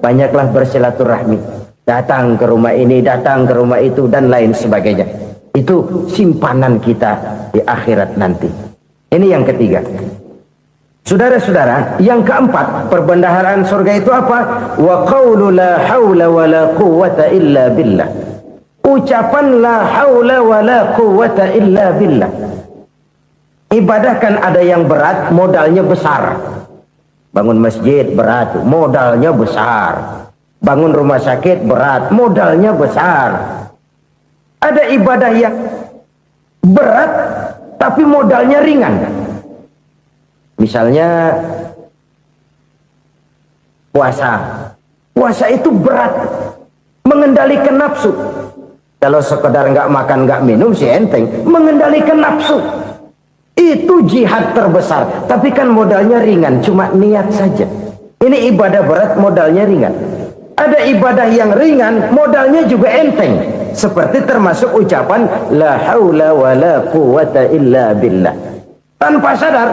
banyaklah bersilaturahmi. Datang ke rumah ini, datang ke rumah itu, dan lain sebagainya. Itu simpanan kita di akhirat nanti. Ini yang ketiga. Saudara-saudara, yang keempat, perbendaharaan surga itu apa? Wa qawlu la hawla wa la quwwata illa billah. Ucapan la hawla wa la quwwata illa billah. Ibadah kan ada yang berat, modalnya besar. Bangun masjid berat, modalnya besar. Bangun rumah sakit berat, modalnya besar. Ada ibadah yang berat tapi modalnya ringan. Misalnya puasa. Puasa itu berat, mengendalikan nafsu. Kalau sekedar nggak makan nggak minum sih enteng, mengendalikan nafsu. Itu jihad terbesar, tapi kan modalnya ringan, cuma niat saja. Ini ibadah berat, modalnya ringan. Ada ibadah yang ringan, modalnya juga enteng. Seperti termasuk ucapan la haula wa la quwwata illa billah. Tanpa sadar,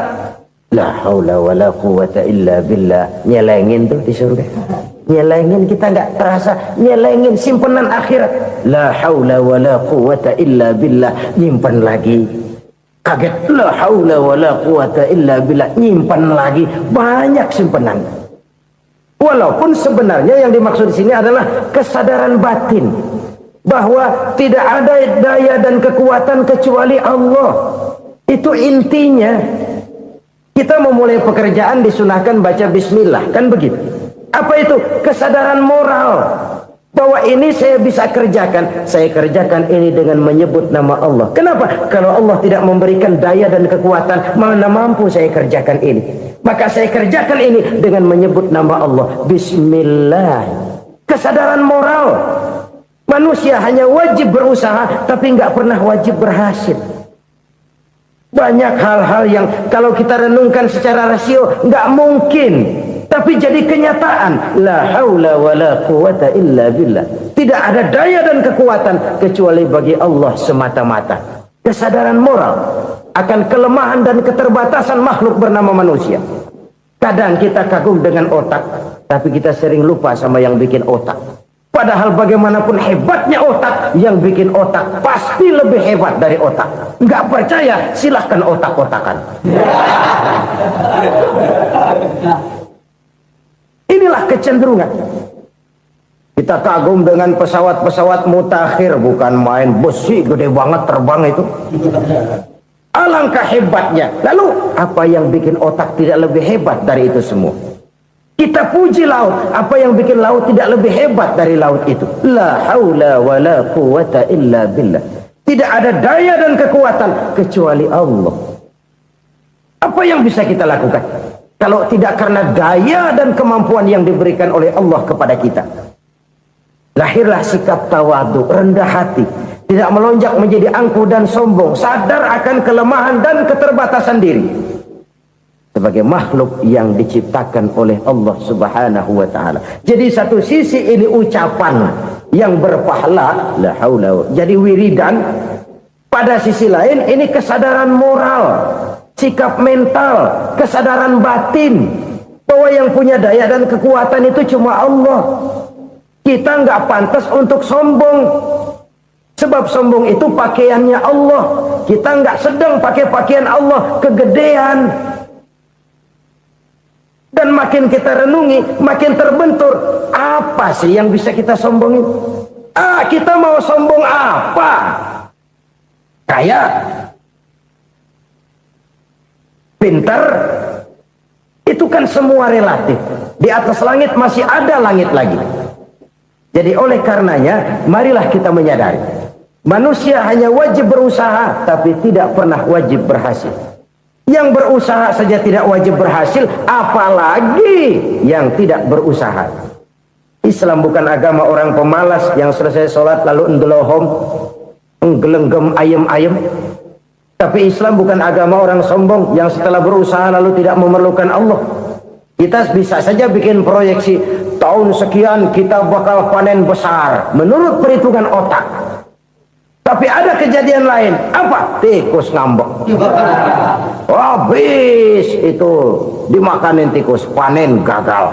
la haula wa la quwwata illa billah. Nyelengin tuh di surga. Nyelengin, kita nggak terasa, nyelengin simpenan akhirat. La haula wa la quwwata illa billah. Nyimpan lagi. Kaget, la haula wa la quwwata illa billah, nyimpan lagi, banyak simpanan. Walaupun sebenarnya yang dimaksud di sini adalah kesadaran batin bahwa tidak ada daya dan kekuatan kecuali Allah. Itu intinya. Kita memulai pekerjaan disunahkan baca bismillah, kan begitu? Apa itu? Kesadaran moral. Bahwa ini saya bisa kerjakan. Saya kerjakan ini dengan menyebut nama Allah. Kenapa? Kalau Allah tidak memberikan daya dan kekuatan, mana mampu saya kerjakan ini. Maka saya kerjakan ini dengan menyebut nama Allah. Bismillah. Kesadaran moral. Manusia hanya wajib berusaha, tapi nggak pernah wajib berhasil. Banyak hal-hal yang kalau kita renungkan secara rasio nggak mungkin. Tapi jadi kenyataan. La haula wa la quwwata illa billah. Tidak ada daya dan kekuatan kecuali bagi Allah semata-mata. Kesadaran moral akan kelemahan dan keterbatasan makhluk bernama manusia. Kadang kita kagum dengan otak, tapi kita sering lupa sama yang bikin otak. Padahal bagaimanapun hebatnya otak, yang bikin otak pasti lebih hebat dari otak. Nggak percaya? Silahkan otak-otakan. Inilah kecenderungan. Kita kagum dengan pesawat-pesawat mutakhir, bukan main, besi gede banget terbang itu. Alangkah hebatnya. Lalu apa yang bikin otak tidak lebih hebat dari itu semua? Kita puji laut, apa yang bikin laut tidak lebih hebat dari laut itu? La haula wa la quwwata illa billah. Tidak ada daya dan kekuatan kecuali Allah. Apa yang bisa kita lakukan kalau tidak karena daya dan kemampuan yang diberikan oleh Allah kepada kita? Lahirlah sikap tawadu, rendah hati, tidak melonjak menjadi angkuh dan sombong, sadar akan kelemahan dan keterbatasan diri sebagai makhluk yang diciptakan oleh Allah Subhanahu wa taala. Jadi satu sisi ini ucapan yang berpahala, la haula, jadi wiridan. Pada sisi lain ini kesadaran moral, sikap mental, kesadaran batin bahwa yang punya daya dan kekuatan itu cuma Allah. Kita nggak pantas untuk sombong, sebab sombong itu pakaiannya Allah. Kita nggak sedang pakai pakaian Allah, kegedean. Dan makin kita renungi, makin terbentur. Apa sih yang bisa kita sombongin? Kita mau sombong apa? Kaya, pintar, itu kan semua relatif. Di atas langit masih ada langit lagi. Jadi oleh karenanya, marilah kita menyadari Manusia hanya wajib berusaha, tapi tidak pernah wajib berhasil. Yang berusaha saja tidak wajib berhasil, apalagi yang tidak berusaha. Islam bukan agama orang pemalas yang selesai sholat lalu endelohom, nggelenggem ayem-ayem. Tapi Islam bukan agama orang sombong yang setelah berusaha lalu tidak memerlukan Allah. Kita bisa saja bikin proyeksi, tahun sekian kita bakal panen besar menurut perhitungan otak. Tapi ada kejadian lain. Apa? Tikus ngambek. Habis itu dimakanin tikus, panen gagal.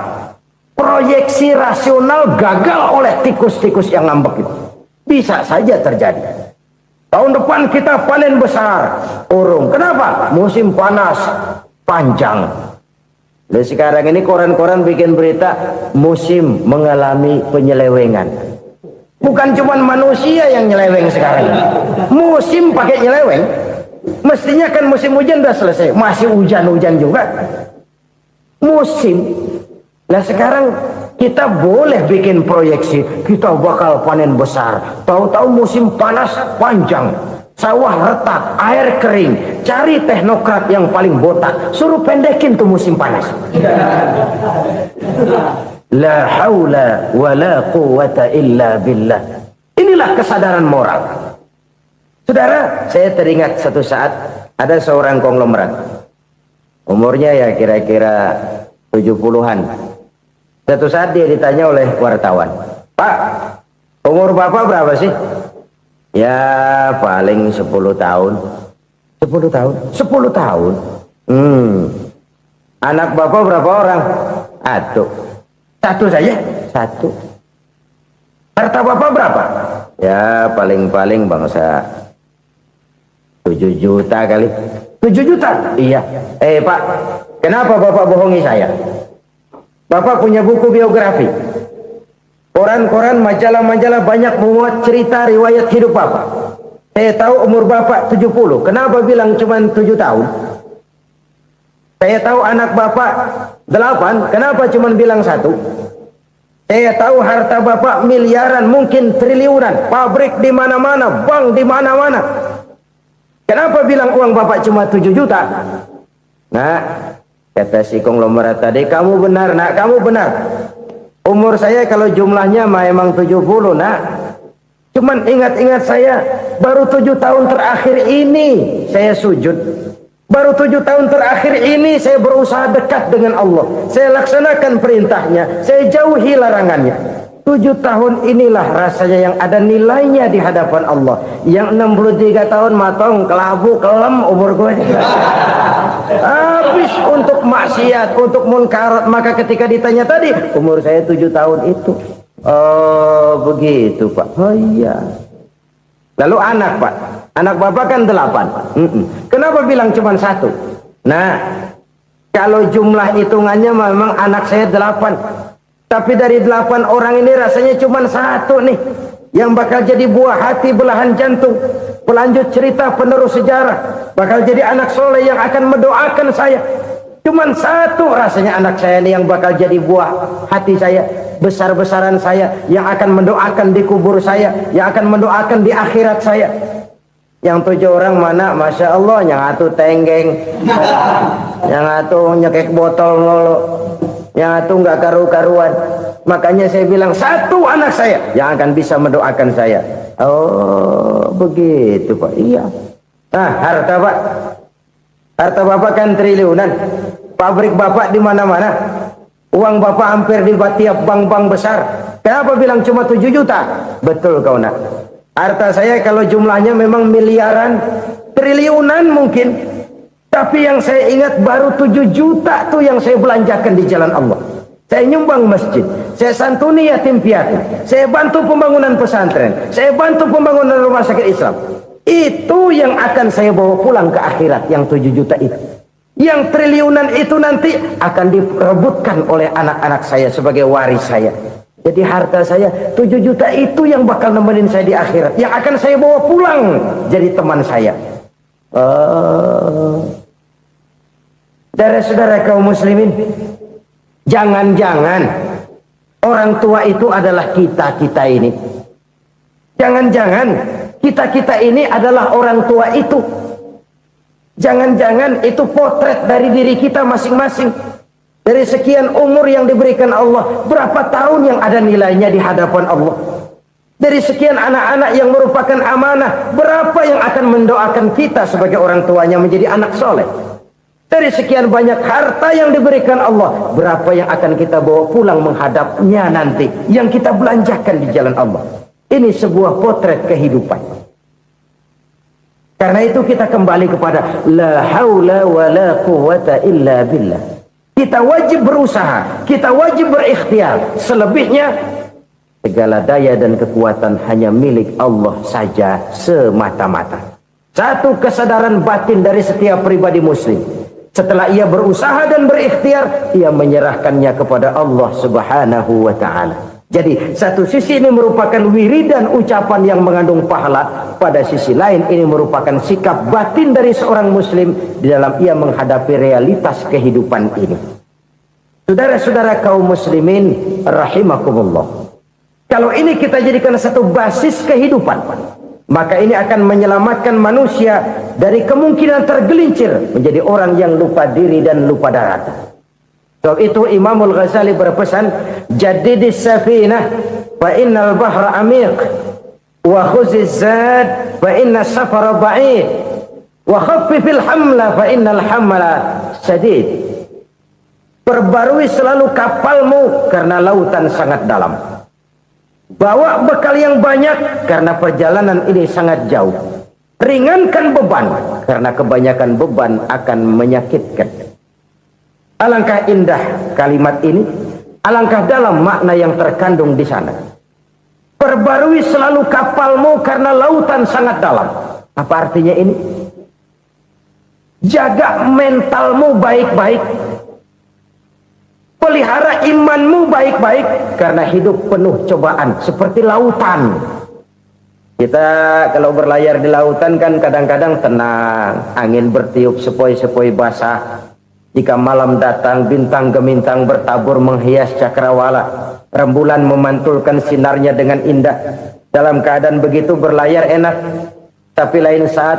Proyeksi rasional gagal oleh tikus-tikus yang ngambek itu. Bisa saja terjadi. Tahun depan kita panen besar. Urung. Kenapa? Musim panas panjang. Dan sekarang ini koran-koran bikin berita musim mengalami penyelewengan. Bukan cuma manusia yang nyeleweng sekarang. Musim pakai nyeleweng. Mestinya kan musim hujan udah selesai, masih hujan-hujan juga. Musim. Nah sekarang kita boleh bikin proyeksi, kita bakal panen besar. Tahu-tahu musim panas panjang, sawah retak, air kering. Cari teknokrat yang paling botak, suruh pendekin tuh musim panas. La haula wa la quwata illa billah. Inilah kesadaran moral. Saudara, saya teringat satu saat ada seorang konglomerat. Umurnya ya kira-kira 70-an. Satu saat dia ditanya oleh wartawan, "Pak, umur Bapak berapa sih?" "Ya paling 10 tahun." 10 tahun? 10 tahun? Anak Bapak berapa orang? Satu saja? Satu. Harta Bapak berapa? Ya paling-paling bangsa 7 juta kali. 7 juta? Iya. Pak, kenapa Bapak bohongi saya? Bapak punya buku biografi. Koran-koran, majalah-majalah banyak memuat cerita riwayat hidup Bapak. Saya tahu umur Bapak 70. Kenapa bilang cuma 7 tahun? Saya tahu anak Bapak 8. Kenapa cuma bilang 1? Saya tahu harta Bapak miliaran, mungkin triliunan. Pabrik di mana-mana, bank di mana-mana. Kenapa bilang uang Bapak cuma 7 juta? Nah, kata si konglomerat tadi, kamu benar nak, kamu benar. Umur saya kalau jumlahnya memang 70 nak. Cuman ingat-ingat saya, baru 7 tahun terakhir ini saya sujud. Baru 7 tahun terakhir ini saya berusaha dekat dengan Allah. Saya laksanakan perintahnya, saya jauhi larangannya. 7 tahun inilah rasanya yang ada nilainya di hadapan Allah. Yang 63 tahun matong, kelabu, kelem umur gue. Habis untuk maksiat, untuk munkarat. Maka ketika ditanya tadi, umur saya 7 tahun itu. Oh begitu Pak. Oh iya. Lalu anak Pak, anak Bapak kan 8. Kenapa bilang cuma 1? Nah, kalau jumlah hitungannya memang anak saya 8. Tapi dari 8 orang ini rasanya cuma 1 nih yang bakal jadi buah hati, belahan jantung, pelanjut cerita, penerus sejarah, bakal jadi anak soleh yang akan mendoakan saya. Cuman 1 rasanya anak saya ini yang bakal jadi buah hati saya, besar-besaran saya, yang akan mendoakan di kubur saya, yang akan mendoakan di akhirat saya. Yang 7 orang mana? Masya Allah, yang 1 tenggeng, yang 1 nyekek botol mulu, yang 1 nggak karu-karuan. Makanya saya bilang 1 anak saya yang akan bisa mendoakan saya. Oh begitu Pak. Iya. Nah harta Pak, harta Bapak kan triliunan. Pabrik Bapak di mana-mana. Uang Bapak hampir di tiap bank-bank besar. Kenapa bilang cuma 7 juta? Betul kau nak. Harta saya kalau jumlahnya memang miliaran, triliunan mungkin. Tapi yang saya ingat baru 7 juta tuh yang saya belanjakan di jalan Allah. Saya nyumbang masjid, saya santuni yatim piatu, saya bantu pembangunan pesantren, saya bantu pembangunan rumah sakit Islam. Itu yang akan saya bawa pulang ke akhirat, yang 7 juta itu. Yang triliunan itu nanti akan direbutkan oleh anak-anak saya sebagai waris saya. Jadi harta saya 7 juta itu yang bakal nemenin saya di akhirat, yang akan saya bawa pulang jadi teman saya. Saudara-saudara kaum muslimin, jangan-jangan orang tua itu adalah kita ini. Jangan-jangan Kita-kita ini adalah orang tua itu. Jangan-jangan itu potret dari diri kita masing-masing. Dari sekian umur yang diberikan Allah, berapa tahun yang ada nilainya di hadapan Allah? Dari sekian anak-anak yang merupakan amanah, berapa yang akan mendoakan kita sebagai orang tuanya menjadi anak soleh? Dari sekian banyak harta yang diberikan Allah, berapa yang akan kita bawa pulang menghadapnya nanti, yang kita belanjakan di jalan Allah? Ini sebuah potret kehidupan. Karena itu kita kembali kepada la haula wa la quwwata illa billah. Kita wajib berusaha, kita wajib berikhtiar. Selebihnya, segala daya dan kekuatan hanya milik Allah saja semata-mata. Satu kesadaran batin dari setiap pribadi muslim. Setelah ia berusaha dan berikhtiar, ia menyerahkannya kepada Allah Subhanahu wa ta'ala. Jadi satu sisi ini merupakan wiridan ucapan yang mengandung pahala, pada sisi lain ini merupakan sikap batin dari seorang muslim di dalam ia menghadapi realitas kehidupan ini. Saudara-saudara kaum muslimin rahimakumullah, kalau ini kita jadikan satu basis kehidupan, maka ini akan menyelamatkan manusia dari kemungkinan tergelincir menjadi orang yang lupa diri dan lupa daratan. Sebab itu Imamul Ghazali berpesan, jadidis safinah fa innal bahra amiq wa khuziz zad fa inna safara ba'id wa khaffifil hamla fa innal hamla sadid. Perbarui selalu kapalmu karena lautan sangat dalam. Bawa bekal yang banyak karena perjalanan ini sangat jauh. Ringankan beban karena kebanyakan beban akan menyakitkan. Alangkah indah kalimat ini, alangkah dalam makna yang terkandung di sana. Perbarui selalu kapalmu karena lautan sangat dalam. Apa artinya ini? Jaga mentalmu baik-baik. Pelihara imanmu baik-baik karena hidup penuh cobaan seperti lautan. Kita kalau berlayar di lautan kan kadang-kadang tenang, angin bertiup sepoi-sepoi basah. Jika malam datang, bintang gemintang bertabur menghias cakrawala. Rembulan memantulkan sinarnya dengan indah. Dalam keadaan begitu berlayar enak. Tapi lain saat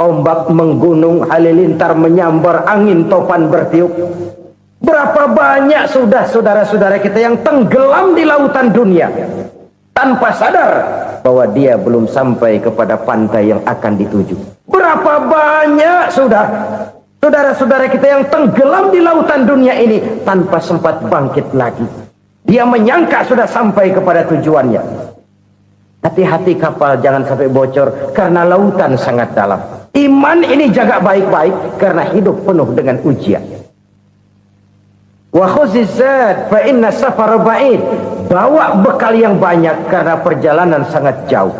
ombak menggunung, halilintar menyambar, angin topan bertiup. Berapa banyak sudah saudara-saudara kita yang tenggelam di lautan dunia tanpa sadar bahwa dia belum sampai kepada pantai yang akan dituju. Berapa banyak sudah saudara-saudara kita yang tenggelam di lautan dunia ini tanpa sempat bangkit lagi. Dia menyangka sudah sampai kepada tujuannya. Hati-hati kapal jangan sampai bocor karena lautan sangat dalam. Iman ini jaga baik-baik karena hidup penuh dengan ujian. Wa khuziz zad fa inna safara ba'id. Bawa bekal yang banyak karena perjalanan sangat jauh.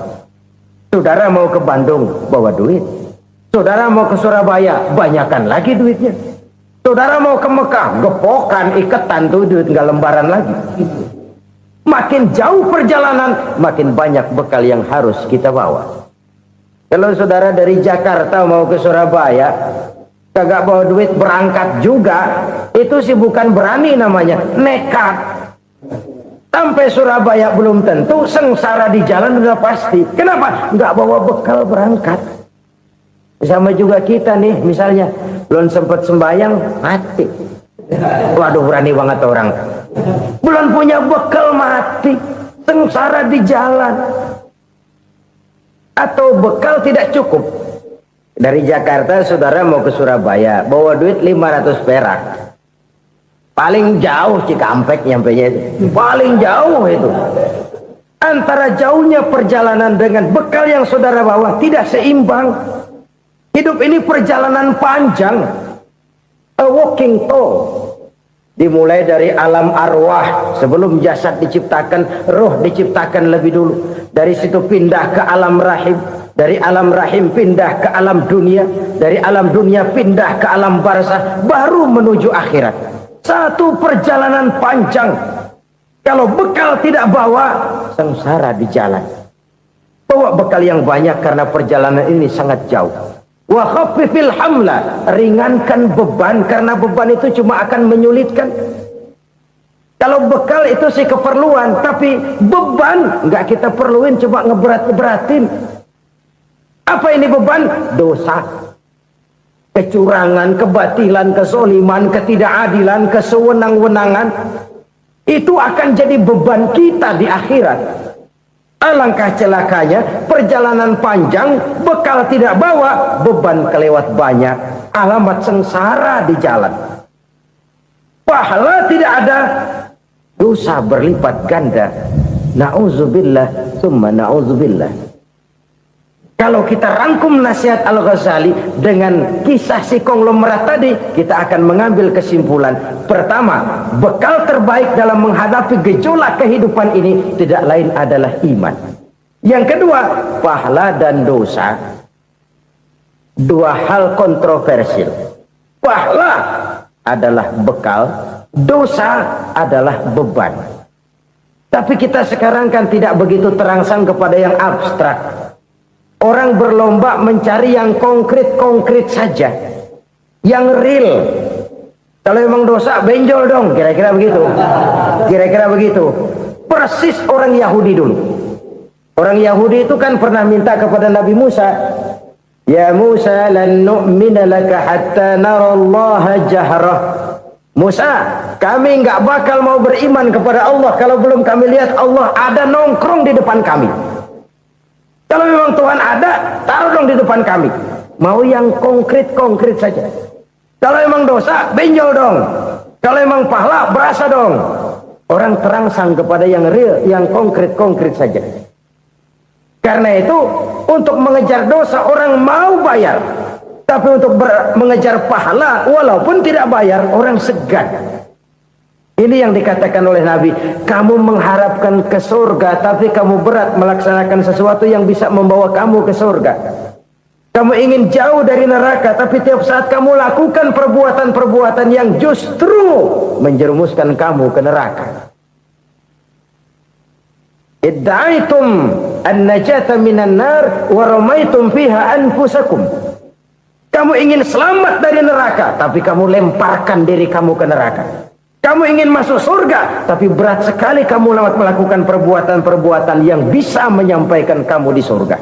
Saudara mau ke Bandung, bawa duit. Saudara mau ke Surabaya, banyakan lagi duitnya. Saudara mau ke Mekah, gepokan, iketan tuh duit nggak lembaran lagi. Makin jauh perjalanan, makin banyak bekal yang harus kita bawa. Kalau saudara dari Jakarta mau ke Surabaya, kagak bawa duit berangkat juga, itu sih bukan berani namanya, nekat. Sampai Surabaya belum tentu, sengsara di jalan udah pasti. Kenapa? Nggak bawa bekal berangkat. Sama juga kita nih, misalnya belum sempat sembahyang, mati. Waduh, berani banget orang. Belum punya bekal, mati. Sengsara di jalan. Atau bekal tidak cukup. Dari Jakarta saudara mau ke Surabaya, bawa duit 500 perak. Paling jauh Cikampek nyampenya itu. Paling jauh itu. Antara jauhnya perjalanan dengan bekal yang saudara bawa tidak seimbang. Hidup ini perjalanan panjang. A walking tour. Dimulai dari alam arwah, sebelum jasad diciptakan, roh diciptakan lebih dulu. Dari situ pindah ke alam rahim. Dari alam rahim pindah ke alam dunia. Dari alam dunia pindah ke alam barzah, baru menuju akhirat. Satu perjalanan panjang. Kalau bekal tidak bawa, sengsara di jalan. Bawa bekal yang banyak karena perjalanan ini sangat jauh. Wa khaffifil hamla, ringankan beban karena beban itu cuma akan menyulitkan. Kalau bekal itu sih keperluan, tapi beban nggak kita perluin, cuma ngeberat-beratin. Apa ini beban? Dosa. Kecurangan, kebatilan, kezoliman, ketidakadilan, kesewenang-wenangan. Itu akan jadi beban kita di akhirat. Alangkah celakanya, perjalanan panjang, bekal tidak bawa, beban kelewat banyak, alamat sengsara di jalan. Pahala tidak ada, dosa berlipat ganda. Na'udzubillah, summa na'udzubillah. Kalau kita rangkum nasihat Al-Ghazali dengan kisah si konglomerat tadi, kita akan mengambil kesimpulan. Pertama, bekal terbaik dalam menghadapi gejolak kehidupan ini tidak lain adalah iman. Yang kedua, pahala dan dosa. Dua hal kontroversial. Pahala adalah bekal, dosa adalah beban. Tapi kita sekarang kan tidak begitu terangsang kepada yang abstrak. Orang berlomba mencari yang konkret-konkret saja, yang real. Kalau memang dosa, benjol dong, kira-kira begitu. Kira-kira begitu. Persis orang Yahudi dulu. Orang Yahudi itu kan pernah minta kepada Nabi Musa, "Ya Musa, lan nu'mina laka hatta narallaha jahrah." Musa, kami nggak bakal mau beriman kepada Allah kalau belum kami lihat Allah ada nongkrong di depan kami. Kalau memang Tuhan ada, taruh dong di depan kami. Mau yang konkret-konkret saja. Kalau memang dosa, benjol dong. Kalau memang pahala, berasa dong. Orang terangsang kepada yang real, yang konkret-konkret saja. Karena itu, untuk mengejar dosa, orang mau bayar. Tapi untuk mengejar pahala, walaupun tidak bayar, orang segan. Ini yang dikatakan oleh Nabi, kamu mengharapkan ke surga, tapi kamu berat melaksanakan sesuatu yang bisa membawa kamu ke surga. Kamu ingin jauh dari neraka, tapi tiap saat kamu lakukan perbuatan-perbuatan yang justru menjerumuskan kamu ke neraka. Idda'aitum an-najata minan nar wa ramaitum fiha anfusakum. Kamu ingin selamat dari neraka, tapi kamu lemparkan diri kamu ke neraka. Kamu ingin masuk surga, tapi berat sekali kamu melakukan perbuatan-perbuatan yang bisa menyampaikan kamu di surga.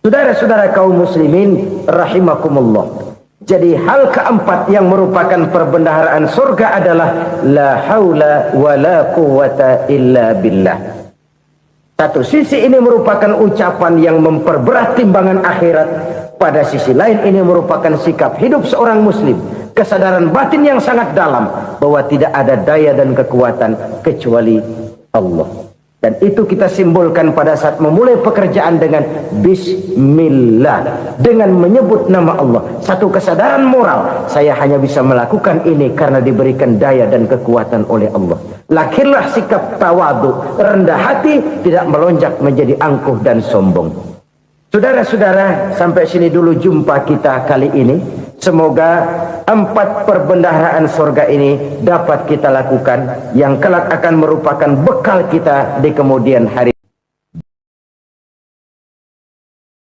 Saudara-saudara kaum muslimin rahimakumullah. Jadi hal keempat yang merupakan perbendaharaan surga adalah la haula wa la quwwata illa billah. Satu sisi ini merupakan ucapan yang memperberat timbangan akhirat. Pada sisi lain ini merupakan sikap hidup seorang muslim. Kesadaran batin yang sangat dalam bahwa tidak ada daya dan kekuatan kecuali Allah. Dan itu kita simbolkan pada saat memulai pekerjaan dengan Bismillah, dengan menyebut nama Allah. Satu kesadaran moral, saya hanya bisa melakukan ini karena diberikan daya dan kekuatan oleh Allah. Lahirlah sikap tawadu, rendah hati, tidak melonjak menjadi angkuh dan sombong. Saudara-saudara, sampai sini dulu jumpa kita kali ini. Semoga 4 perbendaharaan surga ini dapat kita lakukan, yang kelak akan merupakan bekal kita di kemudian hari.